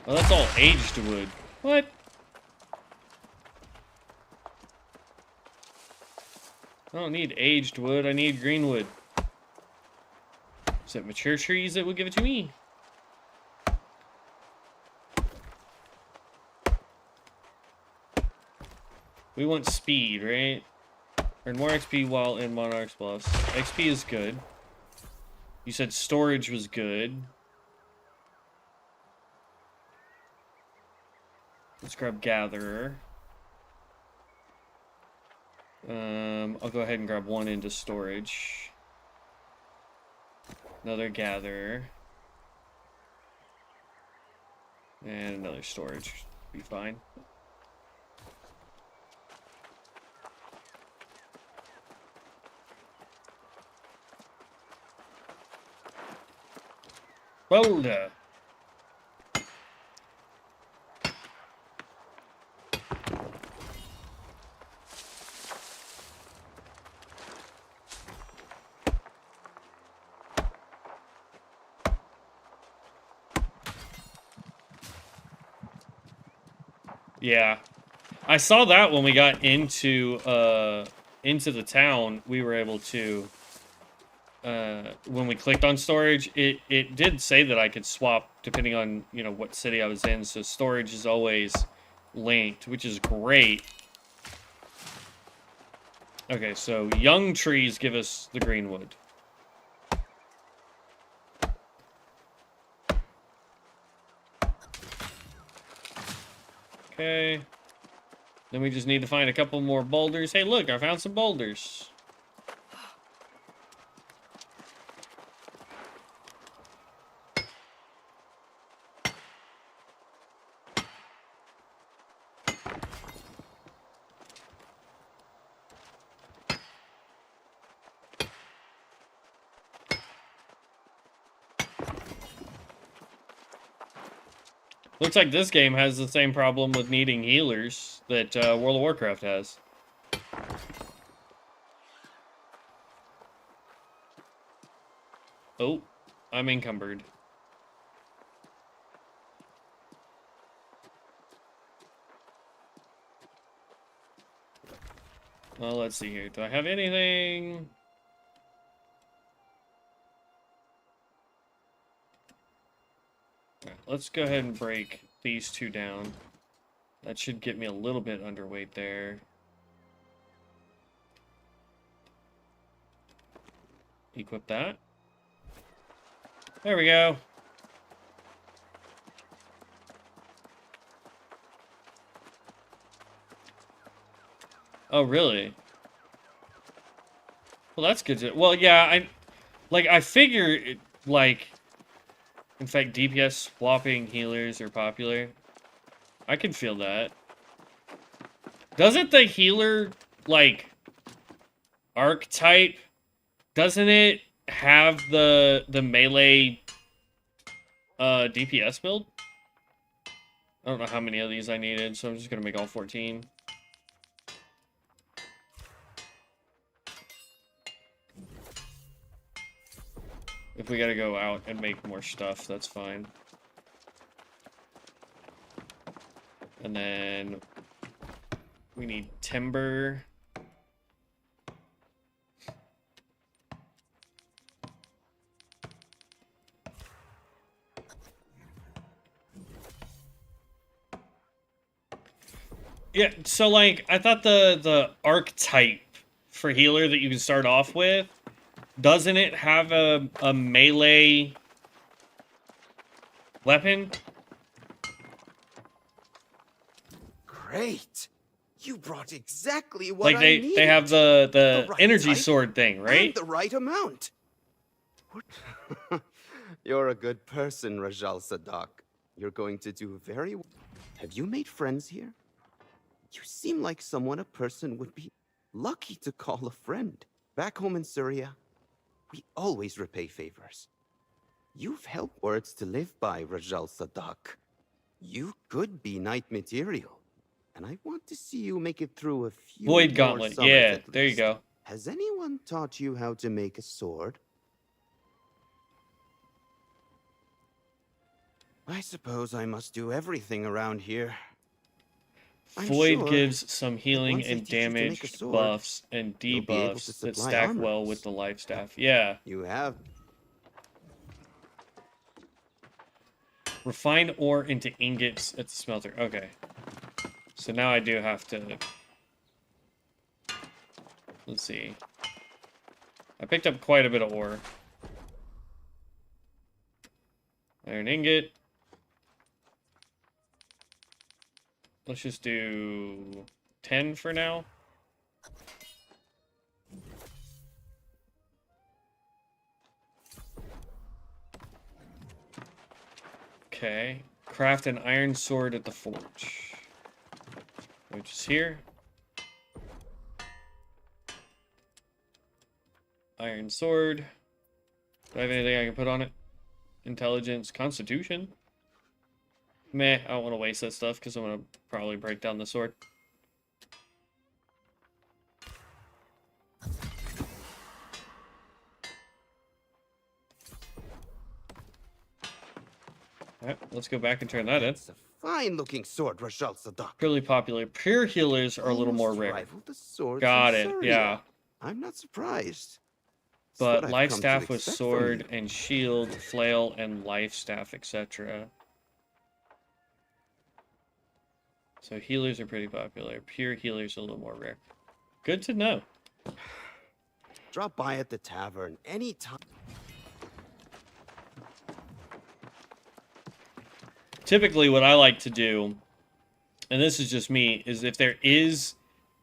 Oh, that's all aged wood. What? I don't need aged wood, I need green wood. Is it mature trees that will give it to me? We want speed, right? Earn more XP while in Monarch's Plus. XP is good. You said storage was good. Let's grab Gatherer. I'll go ahead and grab one into storage. Another Gatherer. And another storage. Be fine. Boulder. Yeah. I saw that when we got into the town, we were able to when we clicked on storage, it did say that I could swap depending on, you know, what city I was in, so storage is always linked, which is great. Okay, so young trees give us the greenwood. Okay. Then we just need to find a couple more boulders. Hey, look, I found some boulders. Looks like this game has the same problem with needing healers that World of Warcraft has. Oh, I'm encumbered. Well, let's see here. Do I have anything? Right, let's go ahead and break these two down. That should get me a little bit underweight there. Equip that. There we go. Oh, really? Well, that's good. Well, yeah, I figure, like, in fact, DPS swapping healers are popular. I can feel that. Doesn't the healer, like, archetype, doesn't it have the melee DPS build? I don't know how many of these I needed, so I'm just gonna make all 14. If we gotta go out and make more stuff, that's fine. And then we need timber. Yeah, so like I thought the archetype for healer that you can start off with, doesn't it have a melee weapon? Great. You brought exactly what Like I they needed. have the right energy type sword thing, right? And the right amount. You're a good person, Rajal Sadak. You're going to do very well. Have you made friends here? You seem like someone a person would be lucky to call a friend. Back home in Syria, we always repay favors. You've helped words to live by, Rajal Sadak. You could be knight material, and I want to see you make it through a few Void more Gauntlet, summers yeah, at there you least. go. Has anyone taught you how to make a sword? I suppose I must do everything around here. I'm Void sure gives some that healing once I and teach you to make a damage sword, buffs and you'll be able to debuffs that supply stack armors. well with the life staff. Yeah. You have. Refine ore into ingots at the smelter. Okay. So now I do have to... Let's see. I picked up quite a bit of ore. Iron ingot. Let's just do 10 for now. Okay. Craft an iron sword at the forge. Which is here. Iron sword. Do I have anything I can put on it? Intelligence, constitution. Meh, I don't want to waste that stuff because I'm going to probably break down the sword. Alright, let's go back and turn that in. It's a fine-looking sword, Rajal Sadak. Purely popular. Pure healers are a little more Almost rare. rivaled the swords Got in it, Syria. yeah. I'm not surprised. It's But what I've life come to staff with expect from sword you. and shield, flail, and life staff, etc. So healers are pretty popular. Pure healers are a little more rare. Good to know. Drop by at the tavern anytime. Typically what I like to do, and this is just me, is if there is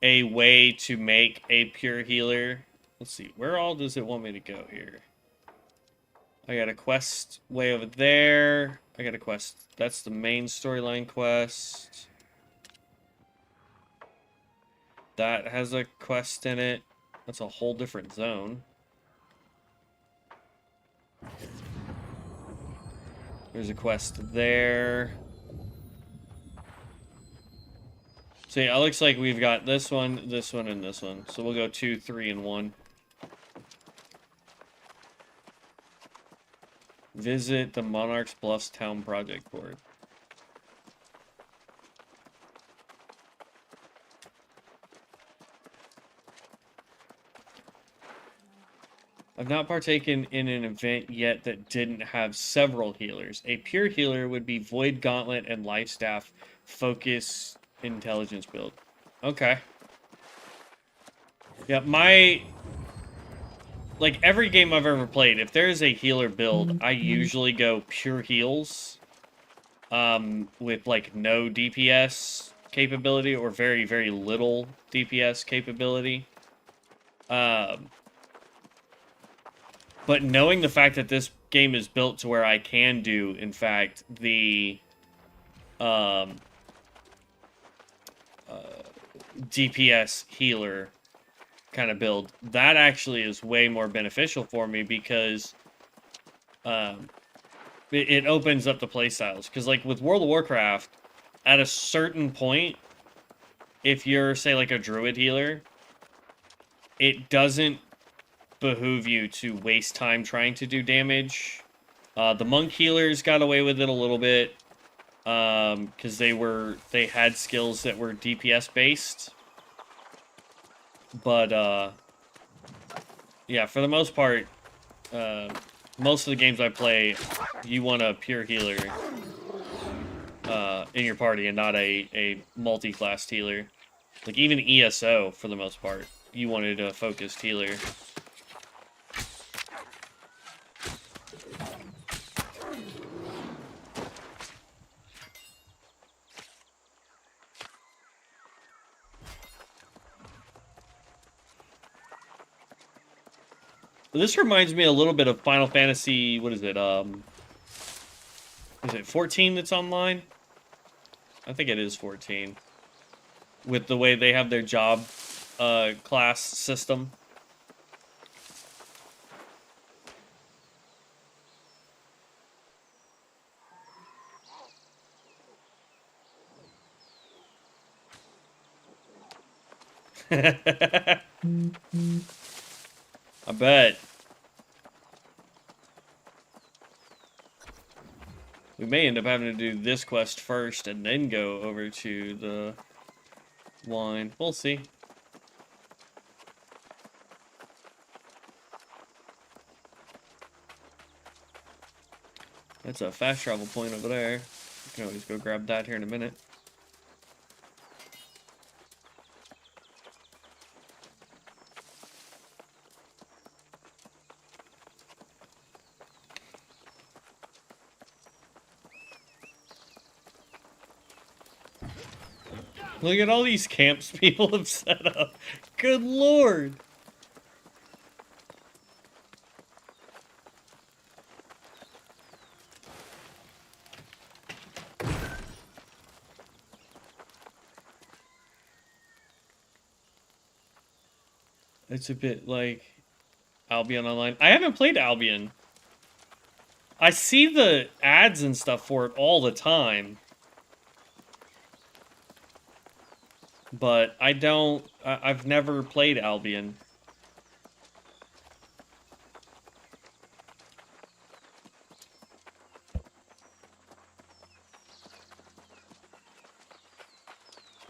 a way to make a pure healer... Let's see, where all does it want me to go here? I got a quest way over there. I got a quest. That's the main storyline quest. That has a quest in it. That's a whole different zone. There's a quest there. So yeah, it looks like we've got this one, and this one. So we'll go 2, 3, and 1. Visit the Monarch's Bluffs Town Project Board. I've not partaken in an event yet that didn't have several healers. A pure healer would be Void Gauntlet and Life Staff Focus Intelligence build. Okay. Yeah, like every game I've ever played, if there's a healer build, I usually go pure heals with like no DPS capability or very, very little DPS capability. But knowing the fact that this game is built to where I can do, in fact, the DPS healer kind of build, that actually is way more beneficial for me because it opens up the playstyles. Because like with World of Warcraft, at a certain point, if you're, say, like a druid healer, it doesn't behoove you to waste time trying to do damage. The monk healers got away with it a little bit because they had skills that were DPS based. But yeah, for the most part, most of the games I play, you want a pure healer in your party and not a multi-class healer. Like even ESO, for the most part, you wanted a focused healer. This reminds me a little bit of Final Fantasy, what is it, is it 14 that's online? I think it is 14. With the way they have their job class system. I bet. We may end up having to do this quest first and then go over to the wine. We'll see. That's a fast travel point over there. You can always go grab that here in a minute. Look at all these camps people have set up. Good lord. It's a bit like Albion Online. I haven't played Albion. I see the ads and stuff for it all the time. But I've never played Albion.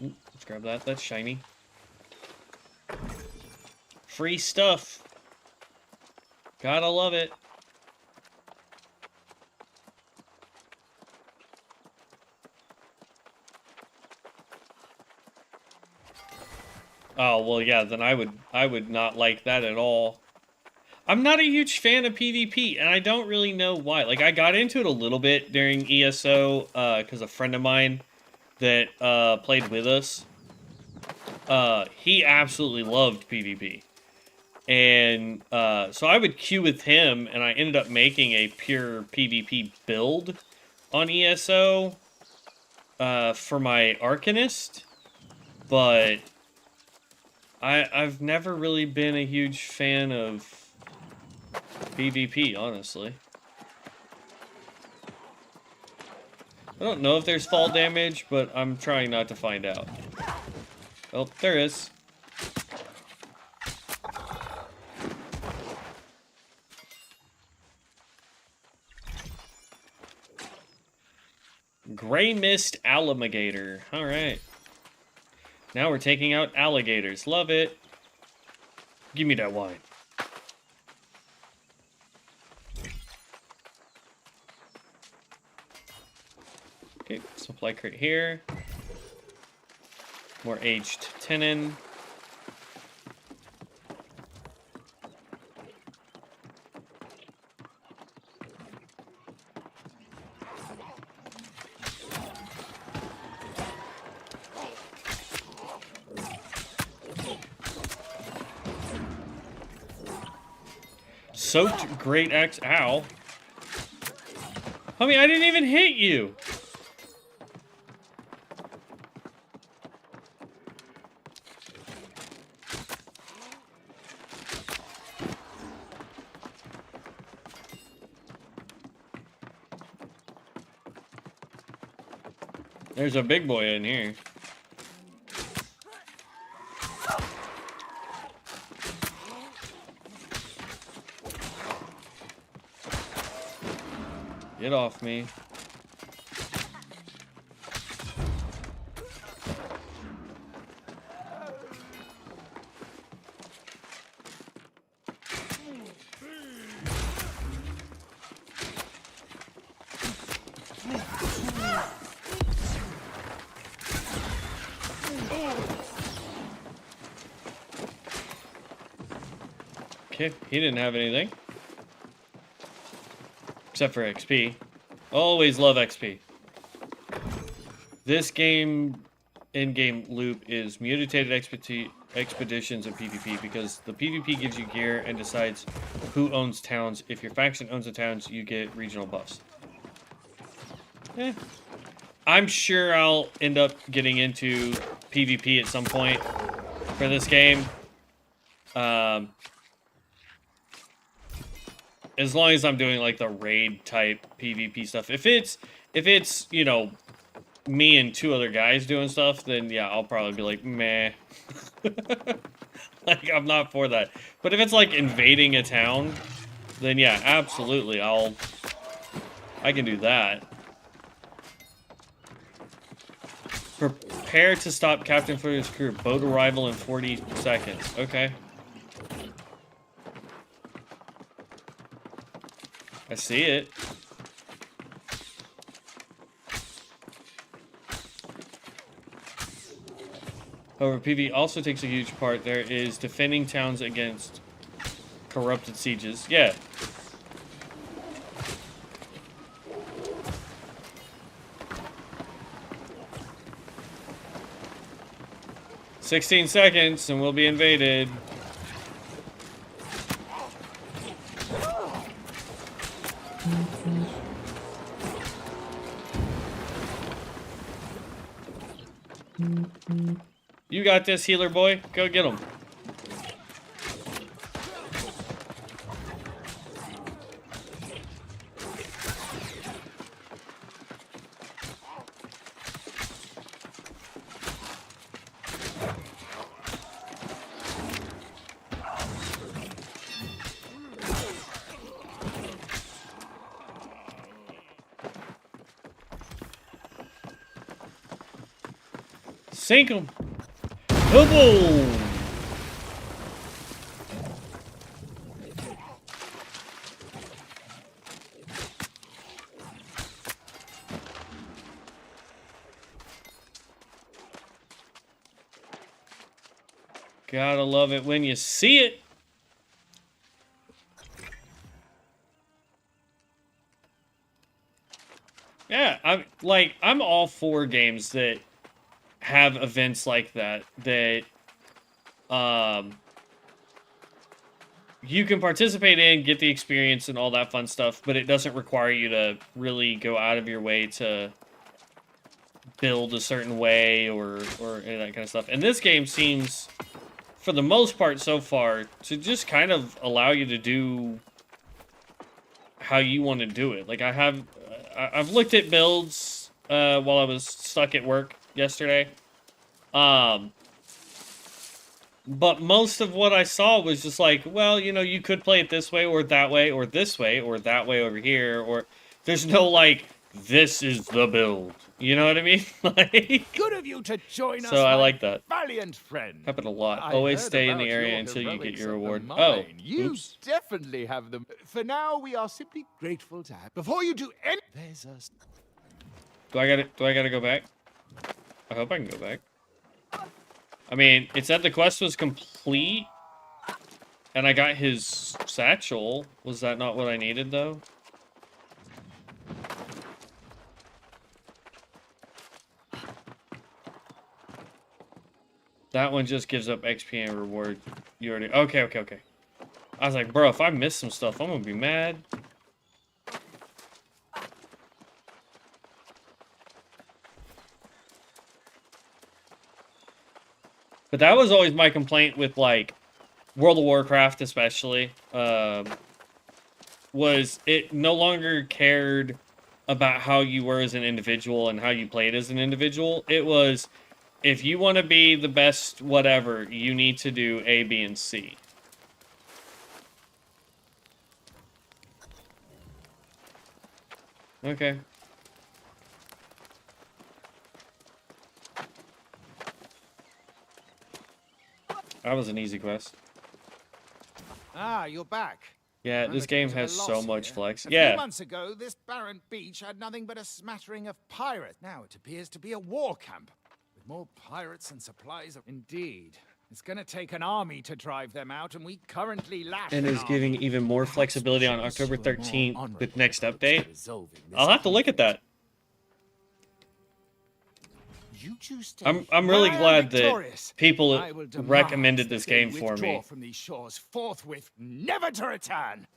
Ooh, let's grab that. That's shiny. Free stuff. Gotta love it. Oh, well, yeah, then I would not like that at all. I'm not a huge fan of PvP, and I don't really know why. Like, I got into it a little bit during ESO, because a friend of mine that played with us, he absolutely loved PvP. And so I would queue with him, and I ended up making a pure PvP build on ESO for my Arcanist, but I've never really been a huge fan of PvP, honestly. I don't know if there's fall damage, but I'm trying not to find out. Oh, there is. Gray Mist Alligator. Alright. Now we're taking out alligators. Love it. Give me that wine. Okay, supply crate here. More aged tenon. Soaked great axe. Ow. Homie, I didn't even hit you. There's a big boy in here. Get off me. Okay, he didn't have anything. Except for XP. Always love XP. This game in-game loop is mutated expeditions and PvP because the PvP gives you gear and decides who owns towns. If your faction owns the towns, you get regional buffs. I'm sure I'll end up getting into PvP at some point for this game. As long as I'm doing like the raid type PvP stuff. If it's, you know, me and two other guys doing stuff, then yeah, I'll probably be like, meh. Like, I'm not for that. But if it's like invading a town, then yeah, absolutely, I can do that. Prepare to stop Captain Footer's crew. Boat arrival in 40 seconds. Okay. I see it. However, PvE also takes a huge part. There is defending towns against corrupted sieges. Yeah. "16 seconds and we'll be invaded." You got this, healer boy. Go get him. Sink him. Boom! Gotta love it when you see it. Yeah, I'm all for games that have events like that you can participate in, get the experience and all that fun stuff, but it doesn't require you to really go out of your way to build a certain way or any of that kind of stuff. And this game seems, for the most part so far, to just kind of allow you to do how you want to do it. Like, I've looked at builds while I was stuck at work yesterday. But most of what I saw was just like, well, you know, you could play it this way or that way or this way or that way over here, or there's no like, this is the build. You know what I mean? Like, Good of you to join us, so I my like that. valiant friend. Happened a lot. I Always heard stay in the about area your until you get heroics your of the reward. mine. Oh, You oops. definitely have them. For now, we are simply grateful to have. Before you do any, there's a. Do I gotta go back? I hope I can go back. I mean, it said the quest was complete, and I got his satchel. Was that not what I needed, though? That one just gives up XP and reward. You already... Okay. I was like, bro, if I miss some stuff, I'm gonna be mad. But that was always my complaint with, like, World of Warcraft especially. Was it no longer cared about how you were as an individual and how you played as an individual. It was, if you want to be the best whatever, you need to do A, B, and C. Okay. That was an easy quest. Ah, you're back. Yeah, I'm this a game bit of a has so loss much here. flex. A Yeah. few months ago, this barren beach had nothing but a smattering of pirates. Now it appears to be a war camp, with more pirates and supplies. Indeed. It's gonna take an army to drive them out, and we currently lack And an is giving army. even more flexibility on October 13th with next update. I'll have to look at that. I'm really glad that people recommended this game for me. From these shores forthwith, never to return.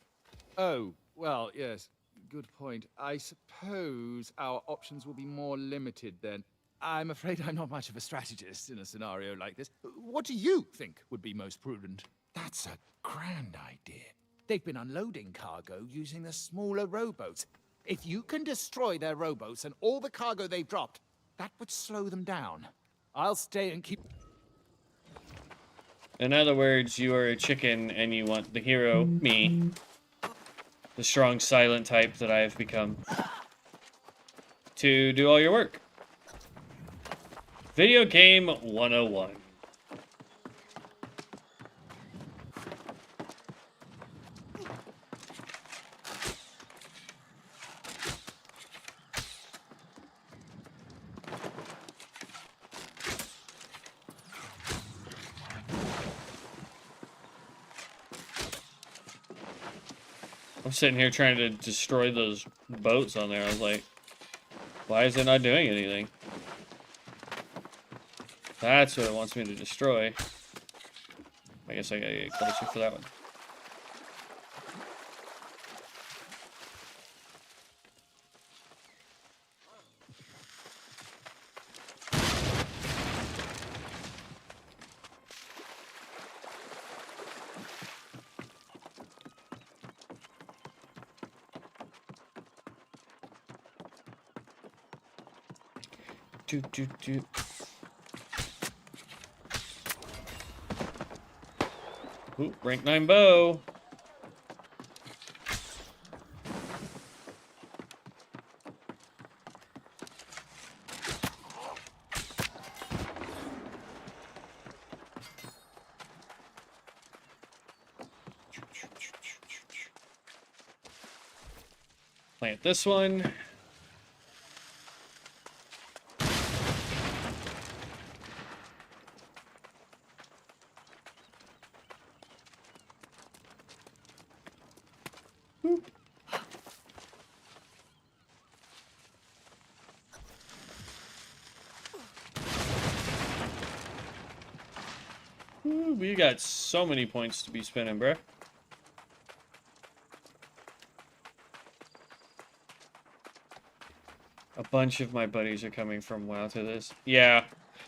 Oh, well, yes. Good point. I suppose our options will be more limited then. I'm afraid I'm not much of a strategist in a scenario like this. What do you think would be most prudent? That's a grand idea. They've been unloading cargo using the smaller rowboats. If you can destroy their rowboats and all the cargo they've dropped, that would slow them down. I'll stay and keep... In other words, you are a chicken and you want the hero, me, the strong silent type that I have become, to do all your work. Video game 101. I'm sitting here trying to destroy those boats on there. I was like, why is it not doing anything? That's what it wants me to destroy. I guess I gotta get closer for that one. Do. Ooh, rank 9 bow. Plant this one. Ooh, we got so many points to be spending, bruh. A bunch of my buddies are coming from WoW to this. Yeah.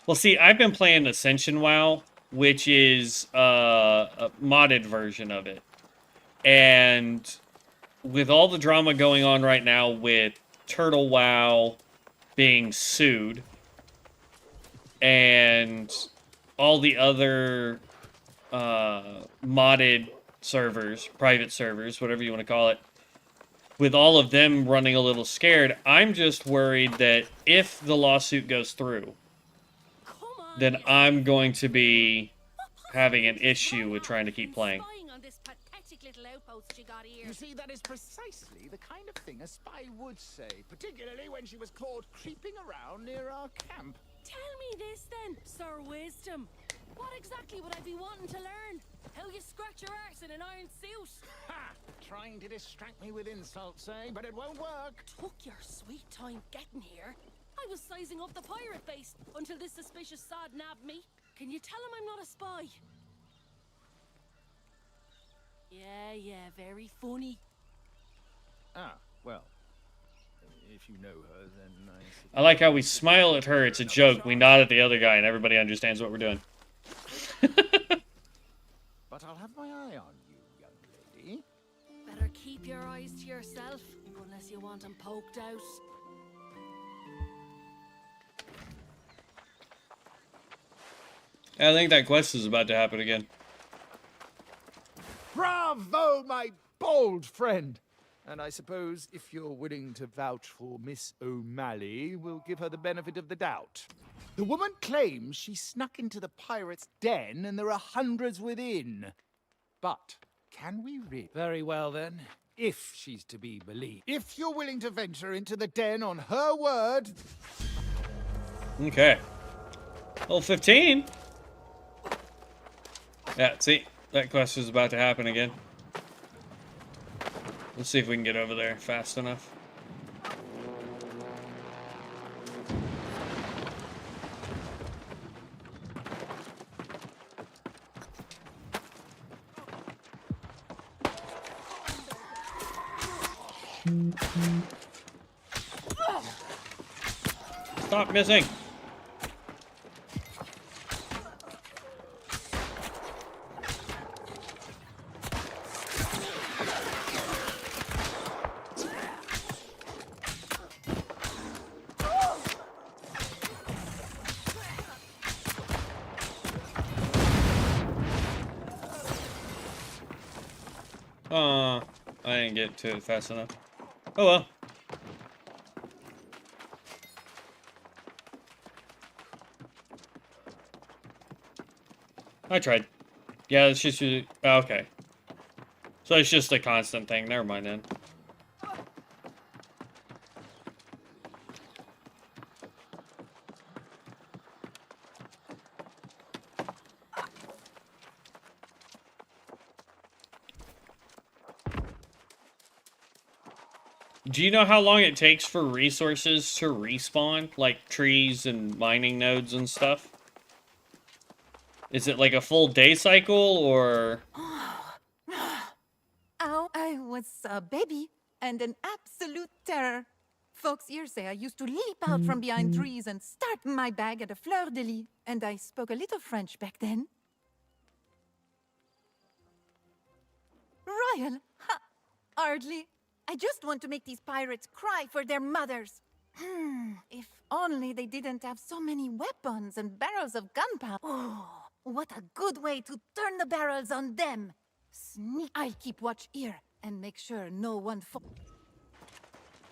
Well, see, I've been playing Ascension WoW, which is a modded version of it. And with all the drama going on right now with Turtle WoW being sued and all the other modded servers, private servers, whatever you want to call it, with all of them running a little scared, I'm just worried that if the lawsuit goes through, then I'm going to be having an issue with trying to keep playing. You see, that is precisely the kind of thing a spy would say, particularly when she was caught creeping around near our camp. Tell me this then, Sir Wisdom. What exactly would I be wanting to learn? How you scratch your arse in an iron suit? Ha! Trying to distract me with insults, eh? But it won't work. Took your sweet time getting here. I was sizing up the pirate base until this suspicious sod nabbed me. Can you tell him I'm not a spy? Yeah, very funny. Ah, well. If you know her, then I like how we smile at her, it's a joke. We nod at the other guy and everybody understands what we're doing. But I'll have my eye on you, young lady. Better keep your eyes to yourself, unless you want them poked out. I think that quest is about to happen again. Bravo, my bold friend! And I suppose if you're willing to vouch for Miss O'Malley, we'll give her the benefit of the doubt. The woman claims she snuck into the pirate's den and there are hundreds within. But can we really? Very well then, if she's to be believed. If you're willing to venture into the den on her word... Okay. Level 15? Yeah, see, that quest is about to happen again. Let's see if we can get over there fast enough. Stop missing! I didn't get to it fast enough. Oh well. I tried. Yeah, it's just... okay. So it's just a constant thing. Never mind then. Do you know how long it takes for resources to respawn? Like trees and mining nodes and stuff? Is it like a full day cycle, or...? Oh, I was a baby and an absolute terror. Folks here say I used to leap out from behind trees and start my bag at a fleur-de-lis. And I spoke a little French back then. Royal? Ha! Hardly. I just want to make these pirates cry for their mothers. If only they didn't have so many weapons and barrels of gunpowder. Oh, what a good way to turn the barrels on them. Sneak. I'll keep watch here and make sure no one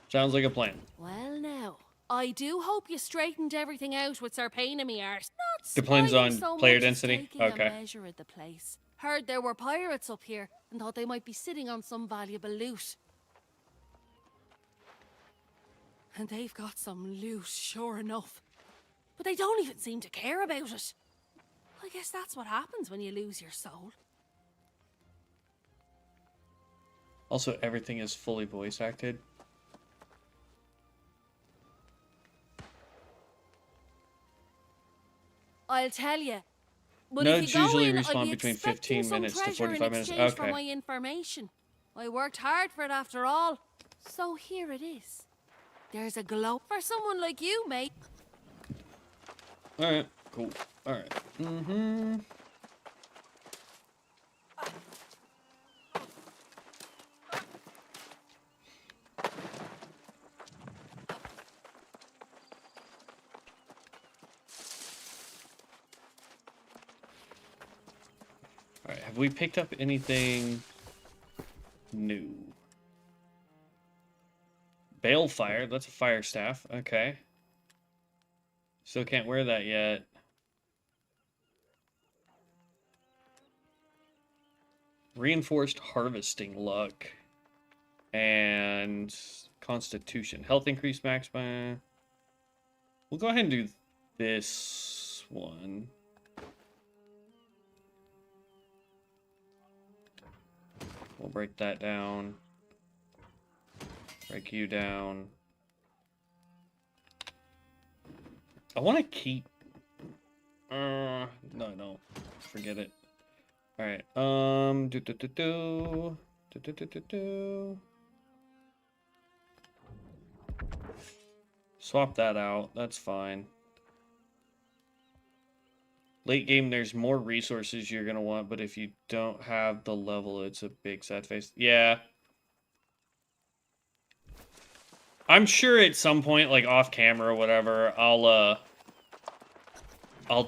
Sounds like a plan. Well now, I do hope you straightened everything out with Sir Pain in me arse. Not Depends spying on so player much as density? taking Okay. a measure of the place. Heard there were pirates up here and thought they might be sitting on some valuable loot. And they've got some loot, sure enough. But they don't even seem to care about it. I guess that's what happens when you lose your soul. Also, everything is fully voice acted. I'll tell you. But Nodes if you go usually in, respawn I'd be between expecting 15 some minutes to treasure 45 in minutes. exchange for Okay. my information. I worked hard for it after all. So here it is. There's a globe for someone like you, mate. Alright, cool. Alright. Mm-hmm. Have we picked up anything new? Balefire, that's a fire staff. Okay. Still can't wear that yet. Reinforced harvesting luck. And constitution. Health increase max by... We'll go ahead and do this one. We'll break that down. Break you down. I want to keep... no. Forget it. Alright, Swap that out. That's fine. Late game, there's more resources you're going to want, but if you don't have the level, it's a big sad face. Yeah. I'm sure at some point, like off camera or whatever, I'll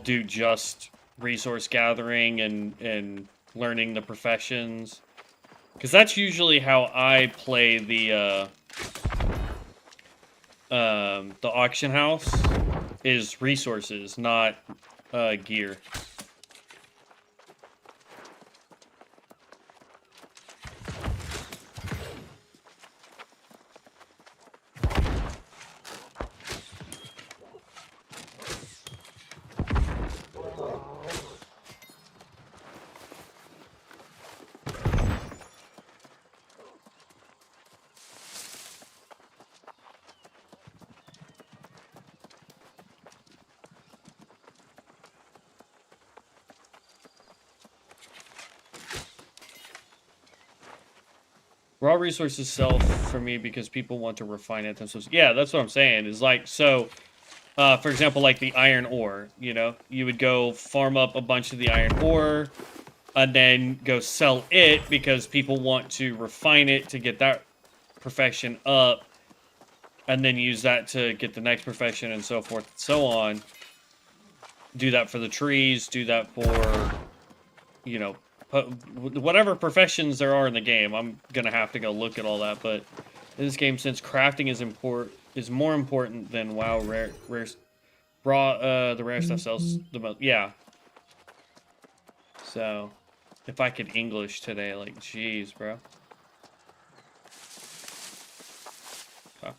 do just resource gathering and learning the professions. Because that's usually how I play the auction house, is resources, not gear. Raw resources sell for me because people want to refine it themselves. Yeah, that's what I'm saying. Is like, so, for example, like the iron ore, you know, you would go farm up a bunch of the iron ore and then go sell it because people want to refine it to get that profession up and then use that to get the next profession and so forth and so on. Do that for the trees, do that for, you know, whatever professions there are in the game. I'm gonna have to go look at all that, but in this game, since crafting is more important than WoW, the rare stuff sells the most. Yeah. So, if I could English today, like, jeez, bro. Okay.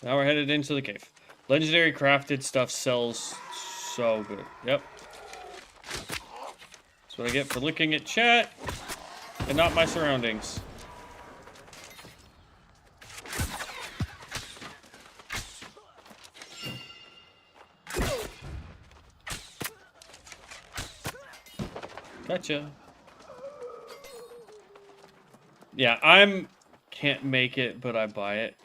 Now we're headed into the cave. Legendary crafted stuff sells so good. Yep. That's what I get for looking at chat and not my surroundings. Gotcha. Yeah, can't make it, but I buy it.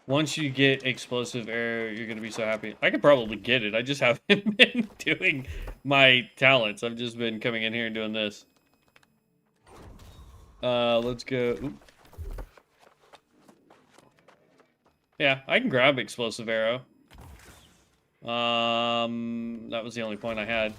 Once you get explosive arrow, you're gonna be so happy. I could probably get it. I just haven't been doing my talents. I've just been coming in here and doing this. Let's go. Oop. Yeah, I can grab explosive arrow. That was the only point I had.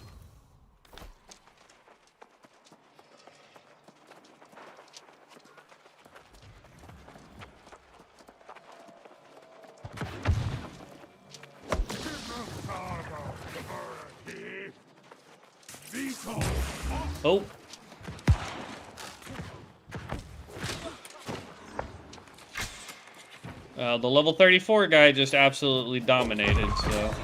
Oh. The level 34 guy just absolutely dominated, so.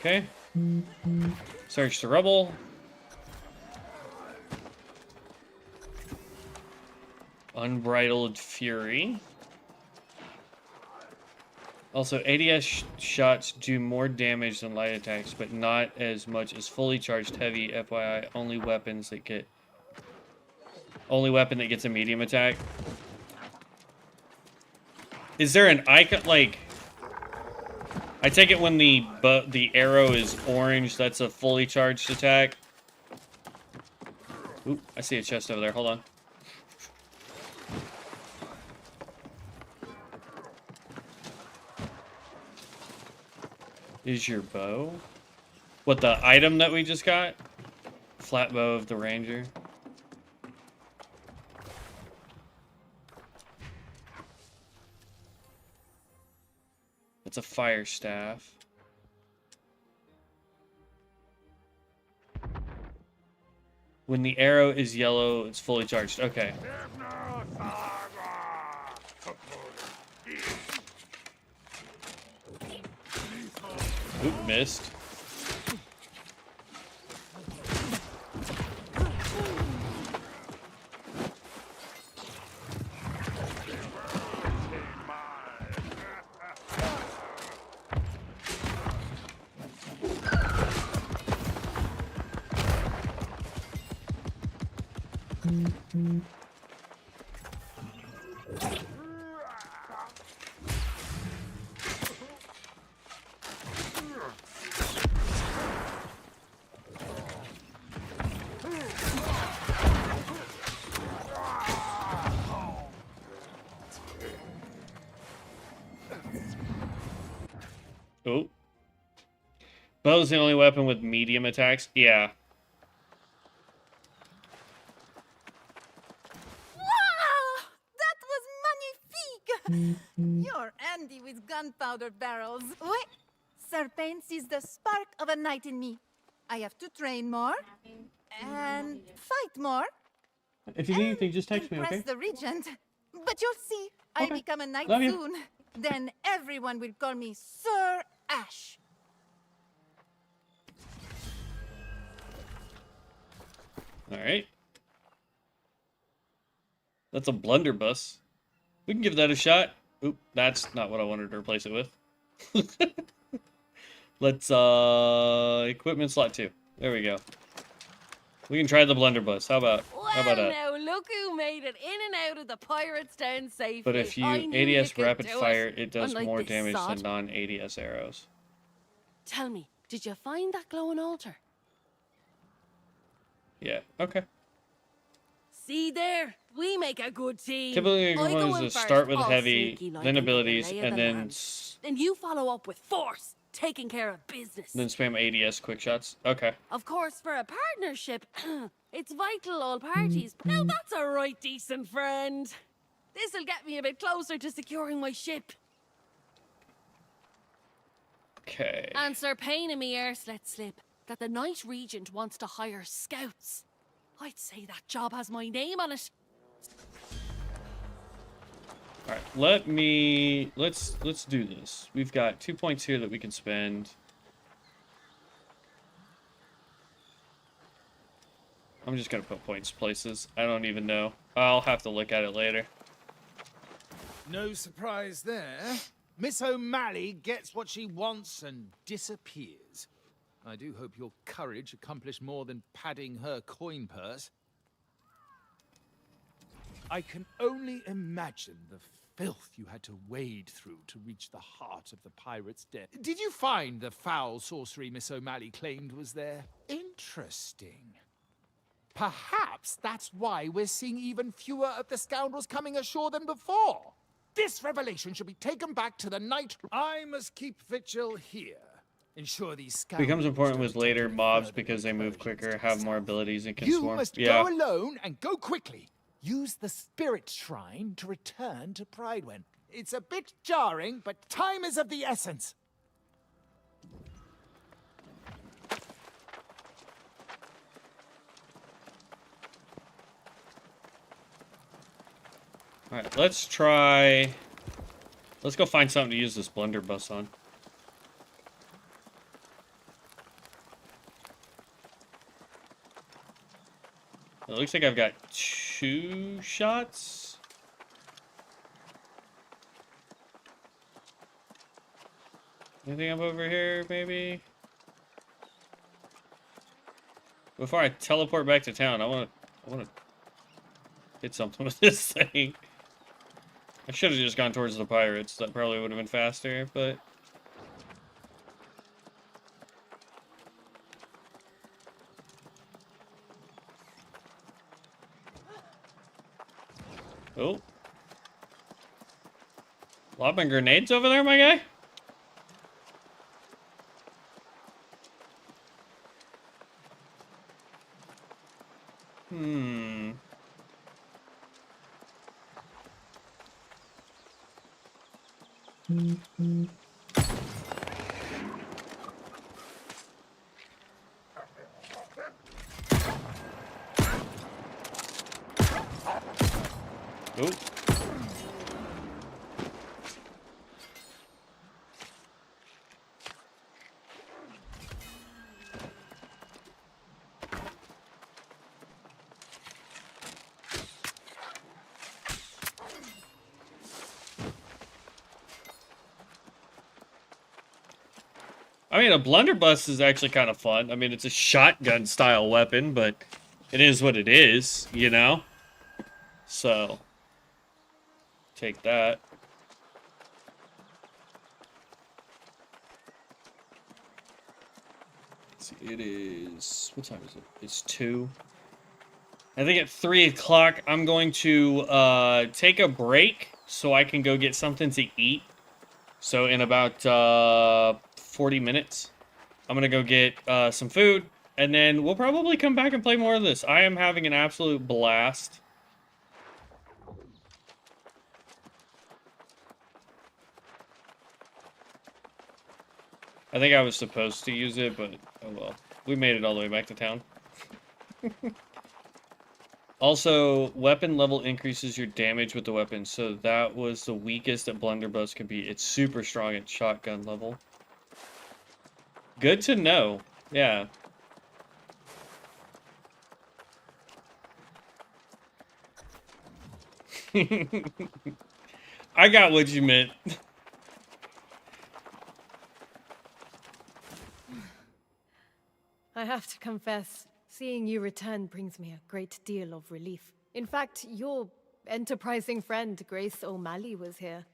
Okay. Search the rubble. Unbridled Fury. Also, ADS shots do more damage than light attacks, but not as much as fully charged heavy. FYI, only weapon that gets a medium attack. Is there an icon like? I take it when the arrow is orange, that's a fully charged attack. Ooh, I see a chest over there. Hold on. Is your bow? What, the item that we just got? Flat bow of the ranger. It's a fire staff. When the arrow is yellow, it's fully charged. Okay. Oop, missed. Oh. Bow's the only weapon with medium attacks? Yeah. Wow! That was magnifique! You're Andy with gunpowder barrels. Wait! Serpent sees the spark of a knight in me. I have to train more and fight more. If you need anything, just text me, okay? Impress the regent. But you'll see, I'll become a knight Love you. soon. Then everyone will call me Sir Ash. Alright. That's a blunderbuss. We can give that a shot. Oop, that's not what I wanted to replace it with. Let's, equipment slot 2. There we go. We can try the blunderbuss. How about that? Now look who made it in and out of the pirates' den safely. But if you I knew ADS you could rapid do fire, it does Unlike more this damage sod. than non-ADS arrows. Tell me, did you find that glowing altar? Yeah, okay. See there, we make a good team. Typically, a good I one go is in to first, start with all heavy, sneaky like then and get the abilities, lay of and the then land. Then you follow up with force, taking care of business. spam ADS quick shots. Okay. Of course, for a partnership, it's vital all parties. Now that's a right decent friend. This'll get me a bit closer to securing my ship. Okay. And Sir Payne and me arse let slip that the Knight Regent wants to hire scouts. I'd say that job has my name on it. All right. Let's do this. We've got 2 points here that we can spend. I'm just gonna put points places. I don't even know. I'll have to look at it later. No surprise there. Miss O'Malley gets what she wants and disappears. I do hope your courage accomplished more than padding her coin purse. I can only imagine the filth you had to wade through to reach the heart of the pirate's den. Did you find the foul sorcery Miss O'Malley claimed was there? Interesting. Perhaps that's why we're seeing even fewer of the scoundrels coming ashore than before. This revelation should be taken back to the Knight. I must keep vigil here. Ensure these scoundrels Becomes important with don't later attempt mobs further because they move incursions quicker, have more abilities, and can You swarm. must Yeah. go alone and go quickly. Use the spirit shrine to return to Pridewen. It's a bit jarring, but time is of the essence. Alright, let's try... Let's go find something to use this blunderbuss on. it looks like I've got 2 shots. Anything up over here, maybe? Before I teleport back to town, I wanna hit something with this thing. I should have just gone towards the pirates. That probably would have been faster, but... Oh. Lobbing grenades over there, my guy? Hmm. Oh. I mean, a blunderbuss is actually kind of fun. I mean, it's a shotgun style weapon, but it is what it is, you know? So, take that. Let's see, it is... What time is it? It's 2. I think at 3 o'clock, I'm going to take a break so I can go get something to eat. So in about 40 minutes, I'm going to go get some food, and then we'll probably come back and play more of this. I am having an absolute blast. I think I was supposed to use it, but oh well. We made it all the way back to town. Also, weapon level increases your damage with the weapon, so that was the weakest that blunderbuss can be. It's super strong at shotgun level. Good to know. Yeah. I got what you meant. I have to confess, seeing you return brings me a great deal of relief. In fact, your enterprising friend, Grace O'Malley, was here.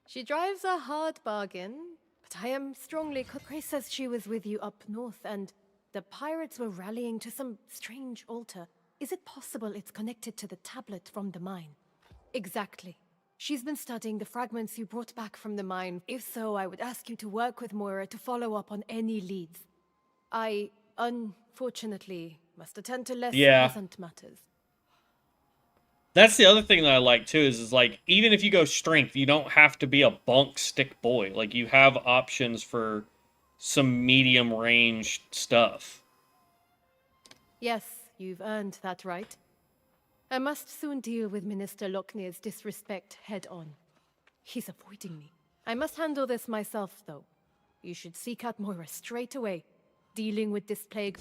She drives a hard bargain, but I am strongly... Grace says she was with you up north, and the pirates were rallying to some strange altar. Is it possible it's connected to the tablet from the mine? Exactly. She's been studying the fragments you brought back from the mine. If so, I would ask you to work with Moira to follow up on any leads. I, unfortunately, must attend to less pleasant matters. That's the other thing that I like too is like even if you go strength, you don't have to be a bunk stick boy. Like you have options for some medium range stuff. Yes, you've earned that right. I must soon deal with Minister Lochner's disrespect head on. He's avoiding me. I must handle this myself, though. You should seek out Moira straight away. Dealing with this plague...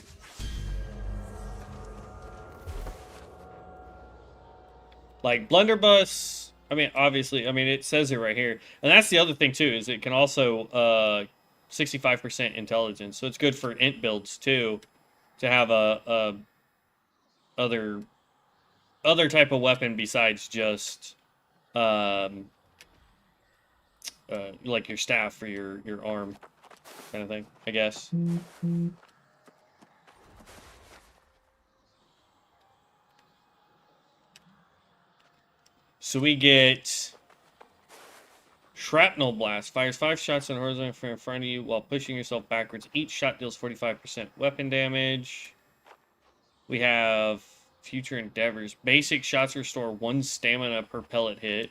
Like blunderbuss, I mean, obviously, I mean, it says it right here. And that's the other thing too, is it can also 65% intelligence. So it's good for int builds too, to have a other type of weapon besides just like your staff for your arm kind of thing, I guess. So we get Shrapnel Blast. Fires 5 shots in horizontal in front of you while pushing yourself backwards. Each shot deals 45% weapon damage. We have Future Endeavors. Basic shots restore 1 stamina per pellet hit.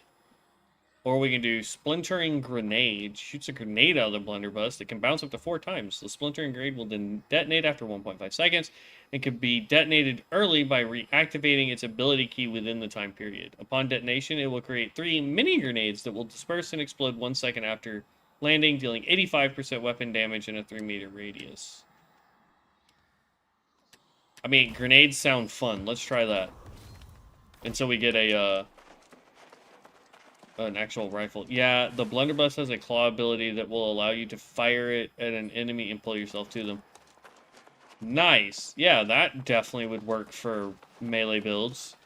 Or we can do Splintering Grenade. Shoots a grenade out of the blunderbuss that can bounce up to 4 times. The Splintering Grenade will then detonate after 1.5 seconds. It can be detonated early by reactivating its ability key within the time period. Upon detonation, it will create 3 mini grenades that will disperse and explode 1 second after landing, dealing 85% weapon damage in a 3-meter radius. I mean, grenades sound fun. Let's try that. Until we get a, an actual rifle. Yeah, the blunderbuss has a claw ability that will allow you to fire it at an enemy and pull yourself to them. Nice. Yeah, that definitely would work for melee builds.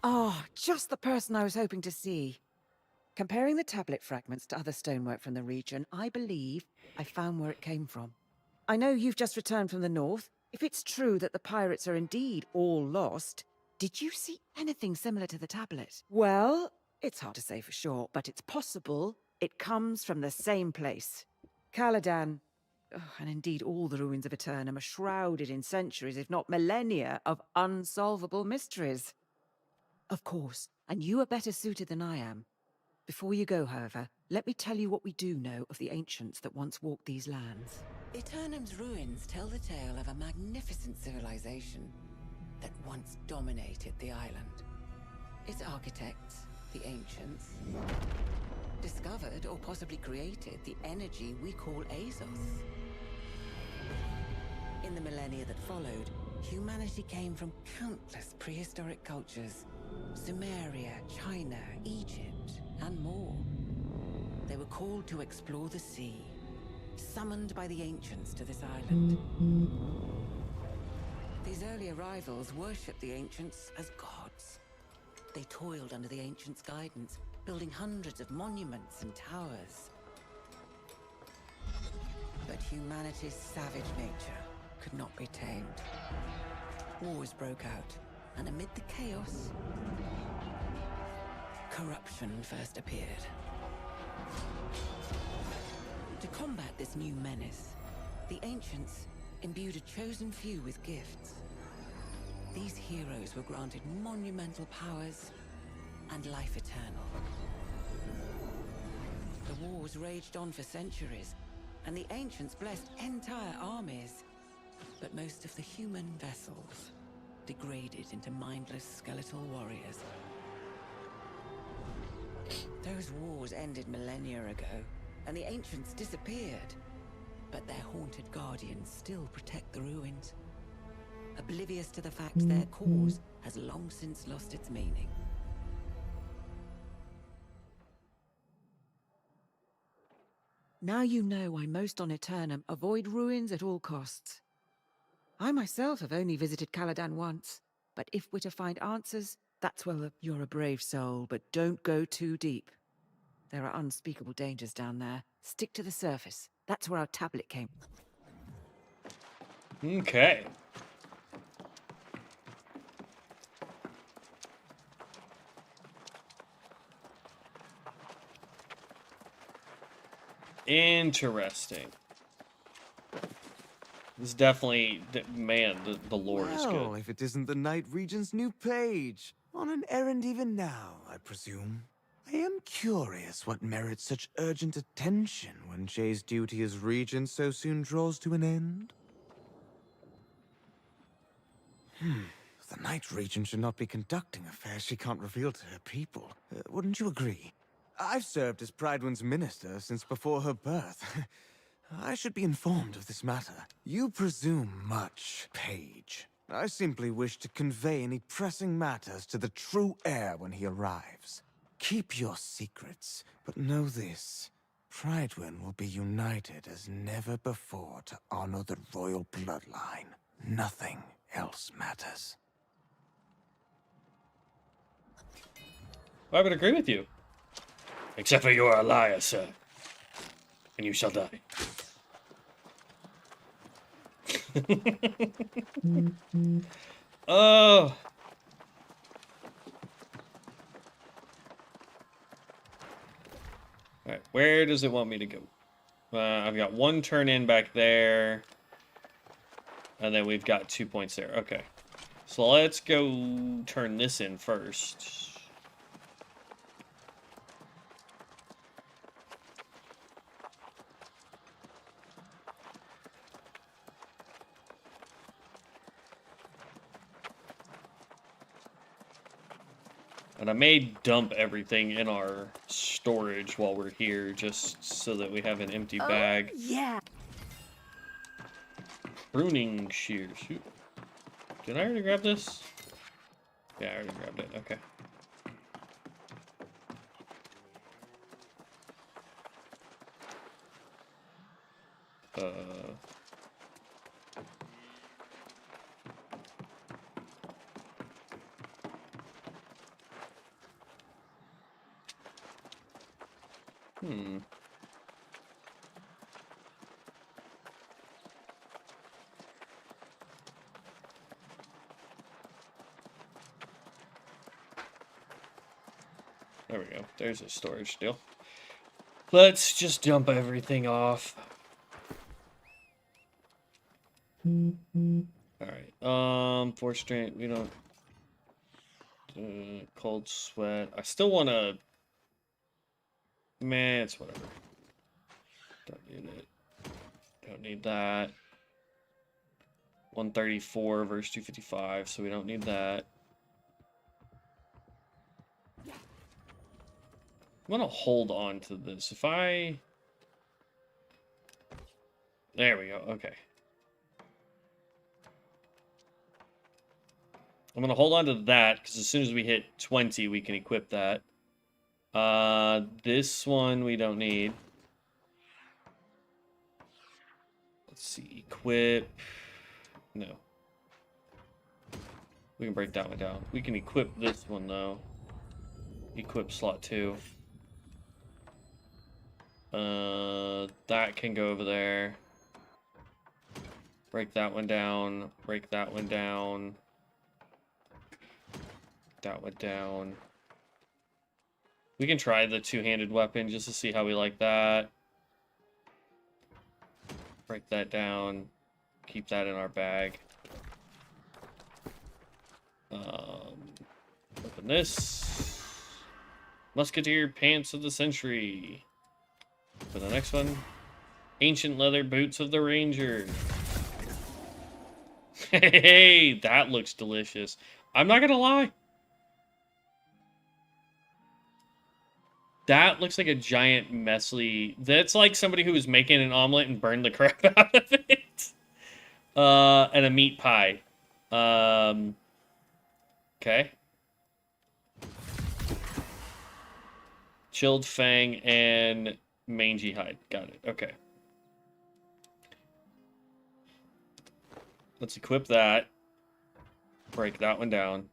Ah, just the person I was hoping to see. Comparing the tablet fragments to other stonework from the region, I believe I found where it came from. I know you've just returned from the north. If it's true that the pirates are indeed all lost, did you see anything similar to the tablet? Well, it's hard to say for sure, but it's possible it comes from the same place. Caladan, and indeed all the ruins of Aeternum are shrouded in centuries, if not millennia, of unsolvable mysteries. Of course, and you are better suited than I am. Before you go, however, let me tell you what we do know of the ancients that once walked these lands. Aeternum's ruins tell the tale of a magnificent civilization that once dominated the island. Its architects, the ancients, discovered or possibly created the energy we call Azos. In the millennia that followed, humanity came from countless prehistoric cultures. Sumeria, China, Egypt, and more. They were called to explore the sea, summoned by the ancients to this island. These early arrivals worshipped the ancients as gods. They toiled under the ancients' guidance, building hundreds of monuments and towers. But humanity's savage nature could not be tamed. Wars broke out, and amid the chaos, corruption first appeared. To combat this new menace, the ancients imbued a chosen few with gifts. These heroes were granted monumental powers and life eternal. The wars raged on for centuries, and the ancients blessed entire armies. But most of the human vessels degraded into mindless skeletal warriors. Those wars ended millennia ago, and the ancients disappeared. But their haunted guardians still protect the ruins, oblivious to the fact their cause has long since lost its meaning. Now you know why most on Aeternum avoid ruins at all costs. I myself have only visited Caladan once, but if we're to find answers, that's where you're a brave soul, but don't go too deep. There are unspeakable dangers down there. Stick to the surface. That's where our tablet came. Okay. Interesting. This definitely, man, the lore is Well, good. if it isn't the Night Regent's new page. On an errand even now, I presume. I am curious what merits such urgent attention when Shay's duty as regent so soon draws to an end. The Night Regent should not be conducting affairs she can't reveal to her people. Wouldn't you agree? I've served as Pridewin's minister since before her birth. I should be informed of this matter. You presume much, Page. I simply wish to convey any pressing matters to the true heir when he arrives. Keep your secrets, but know this. Pridewin will be united as never before to honor the royal bloodline. Nothing else matters. I would agree with you. Except for you are a liar, sir. And you shall die. Oh. Alright, where does it want me to go? I've got one turn in back there. And then we've got 2 points there. Okay. So let's go turn this in first. And I may dump everything in our storage while we're here, just so that we have an empty bag. Yeah. Pruning shears. Shoot. Did I already grab this? Yeah, I already grabbed it. Okay. Hmm. There we go. There's a storage deal. Let's just dump everything off. Alright. Force strength, we don't... cold sweat. I still want to... Man, it's whatever. Don't need it. Don't need that. 134 versus 255, so we don't need that. I'm gonna hold on to this. If I... There we go, okay. I'm gonna hold on to that, because as soon as we hit 20, we can equip that. This one we don't need. Let's see, equip... No. We can break that one down. We can equip this one, though. Equip slot 2. That can go over there. Break that one down. Break that one down. That one down. We can try the two-handed weapon just to see how we like that. Break that down. Keep that in our bag. Open this. Musketeer Pants of the Century. For the next one. Ancient leather boots of the Ranger. Hey, that looks delicious. I'm not gonna lie. That looks like a giant messy... That's like somebody who was making an omelet and burned the crap out of it. And a meat pie. Okay. Chilled fang and mangy hide. Got it. Okay. Let's equip that. Break that one down.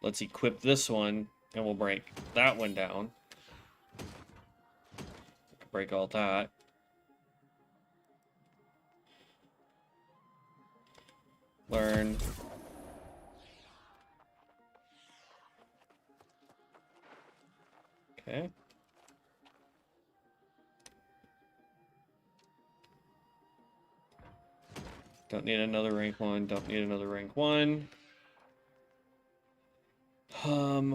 Let's equip this one, and we'll break that one down. Break all that. Learn. Okay. Don't need another rank 1. Don't need another rank 1.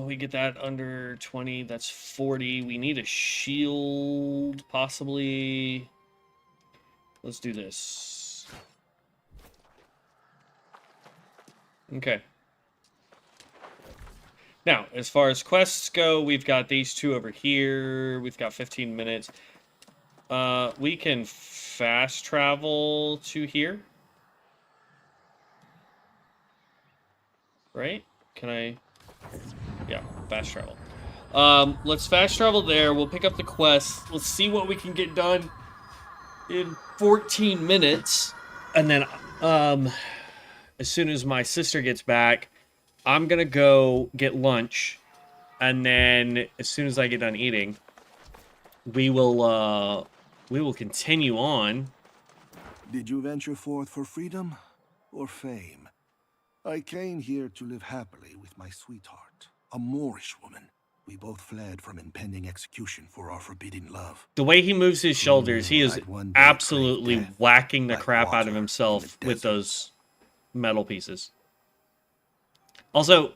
We get that under 20. That's 40. We need a shield, possibly. Let's do this. Okay. Now, as far as quests go, we've got these two over here. We've got 15 minutes. We can fast travel to here. Right? Can I... Yeah, fast travel. Let's fast travel there. We'll pick up the quest. Let's see what we can get done in 14 minutes. And then, as soon as my sister gets back, I'm gonna go get lunch. And then, as soon as I get done eating, we will continue on. Did you venture forth for freedom or fame? I came here to live happily with my sweetheart, a Moorish woman. We both fled from impending execution for our forbidden love. The way he moves his shoulders, he is absolutely whacking the crap out of himself with those metal pieces. Also,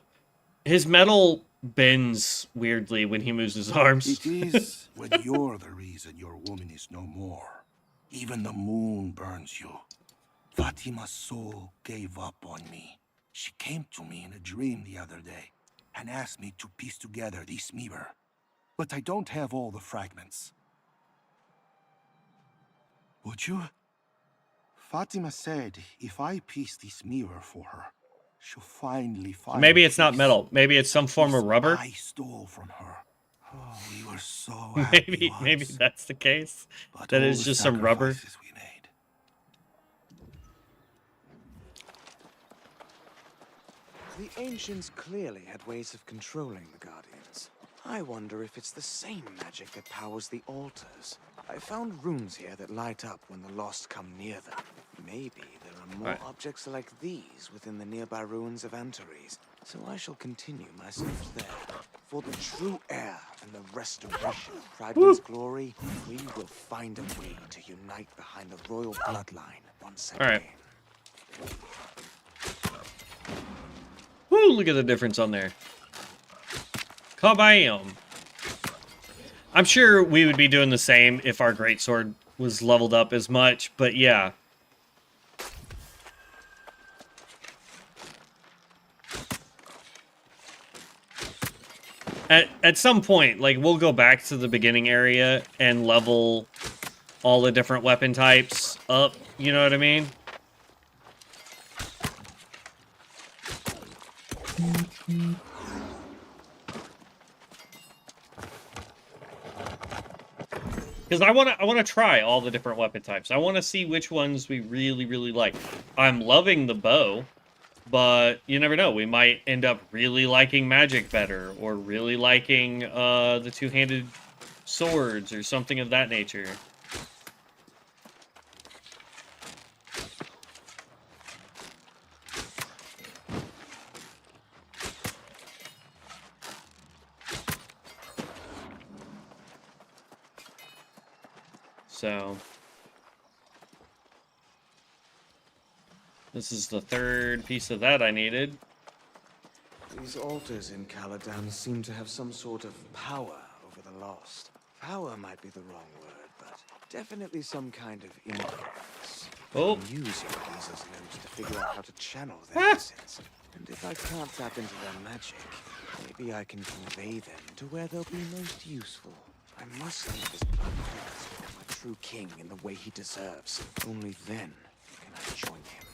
his metal bends weirdly when he moves his arms. It is when you're the reason your woman is no more. Even the moon burns you. Fatima's soul gave up on me. She came to me in a dream the other day. and asked me to piece together this mirror. But I don't have all the fragments. Would you? Fatima said if I piece this mirror for her, she'll finally find Maybe it's not peace. metal. Maybe it's some form of rubber. I stole from her. Oh, we were so maybe that's the case. But That all is the just some rubber. sacrifices we made. The ancients clearly had ways of controlling the Guardians. I wonder if it's the same magic that powers the altars. I found runes here that light up when the lost come near them. Maybe there are more objects like these within the nearby ruins of Antares, so I shall continue my search there. For the true heir and the restoration of Prideman's glory, we will find a way to unite behind the royal bloodline once again. Alright. Woo, look at the difference on there. Kabam! I'm sure we would be doing the same if our greatsword was leveled up as much, but yeah. At some point, like, we'll go back to the beginning area and level all the different weapon types up, you know what I mean? Because I wanna try all the different weapon types. I want to see which ones we really like. I'm loving the bow, but you never know. We might end up really liking magic better, or really liking the two-handed swords, or something of that nature. So, this is the third piece of that I needed. These altars in Caladan seem to have some sort of power over the lost. Power might be the wrong word, but definitely some kind of influence. Oh. I'm using these as notes to figure out how to channel their essence. And if I can't tap into their magic, maybe I can convey them to where they'll be most useful. I must leave this my true king in the way he deserves. Only then can I join him.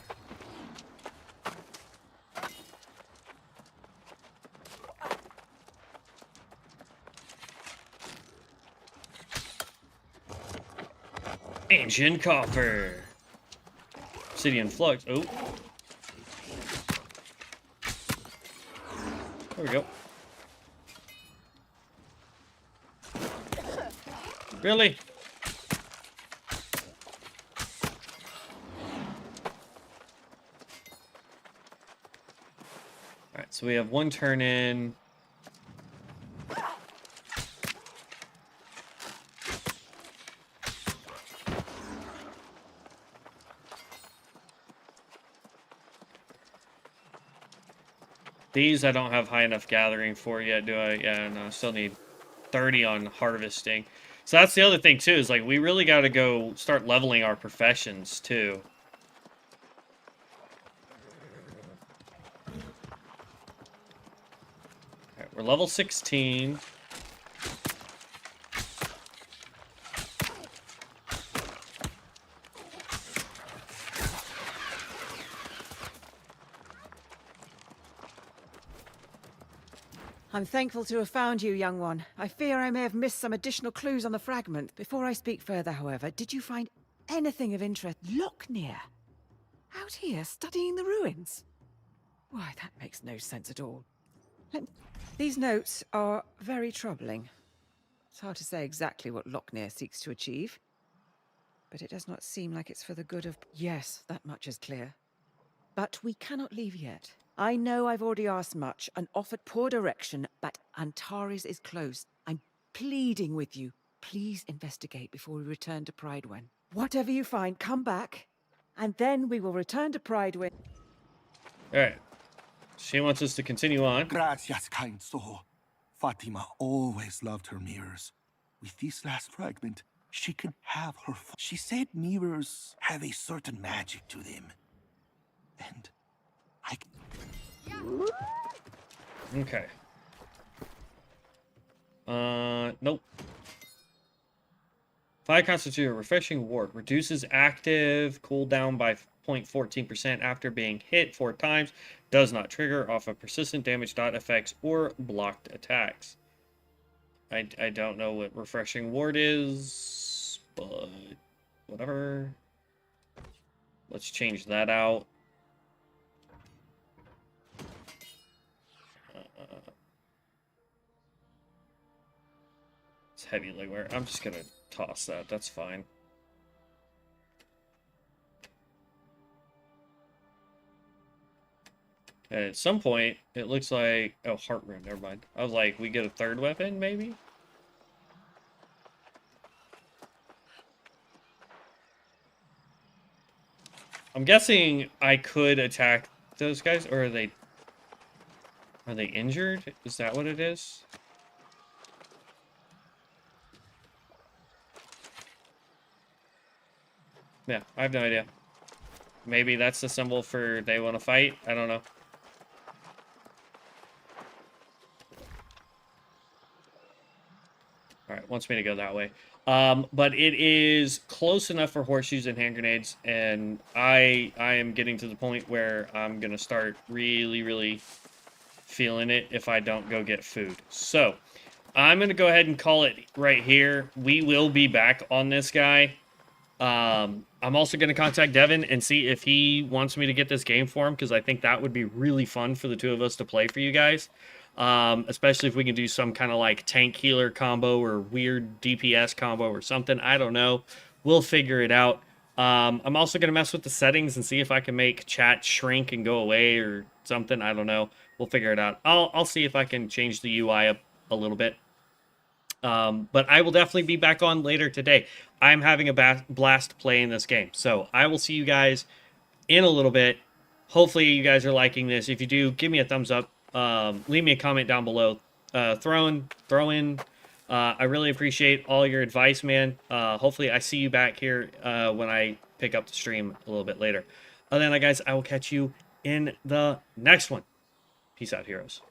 Ancient coffer. Obsidian flux. Oh. There we go. Really? Alright, so we have one turn in. These I don't have high enough gathering for yet, do I? Yeah, no, I still need 30 on harvesting. So that's the other thing, too, is, like, we really got to go start leveling our professions, too. Alright, we're level 16. I'm thankful to have found you, young one. I fear I may have missed some additional clues on the fragment. Before I speak further, however, did you find anything of interest? Locknear? Out here, studying the ruins? Why, that makes no sense at all. These notes are very troubling. It's hard to say exactly what Locknear seeks to achieve, but it does not seem like it's for the good of... Yes, that much is clear. But we cannot leave yet. I know I've already asked much and offered poor direction, but Antares is close. I'm pleading with you. Please investigate before we return to Pridewen. Whatever you find, come back, and then we will return to Pridewen. Alright. She wants us to continue on. Gracias, kind soul. Fatima always loved her mirrors. With this last fragment, she can have her... She said mirrors have a certain magic to them. And... Okay. Nope. Fire constitute a refreshing ward. Reduces active cooldown by 0.14% after being hit 4 times. Does not trigger off of persistent damage dot effects or blocked attacks. I don't know what refreshing ward is, but whatever. Let's change that out. It's heavy legwear. I'm just gonna toss that. That's fine. And at some point, it looks like... Oh, heart rune. Never mind. I was like, we get a 3rd weapon, maybe? I'm guessing I could attack those guys, or are they injured? Is that what it is? Yeah, I have no idea. Maybe that's the symbol for they want to fight? I don't know. Alright, wants me to go that way. But it is close enough for horseshoes and hand grenades, and I am getting to the point where I'm going to start really feeling it if I don't go get food. So, I'm going to go ahead and call it right here. We will be back on this guy. I'm also going to contact Devin and see if he wants me to get this game for him, because I think that would be really fun for the two of us to play for you guys. Especially if we can do some kind of like tank healer combo or weird DPS combo or something. I don't know. We'll figure it out. I'm also going to mess with the settings and see if I can make chat shrink and go away or something. I don't know. We'll figure it out. I'll see if I can change the UI up a little bit. But I will definitely be back on later today. I'm having a blast playing this game. So I will see you guys in a little bit. Hopefully you guys are liking this. If you do, give me a thumbs up. Leave me a comment down below. Throw in. I really appreciate all your advice, man. Hopefully I see you back here when I pick up the stream a little bit later. Other than that, guys, I will catch you in the next one. Peace out, heroes.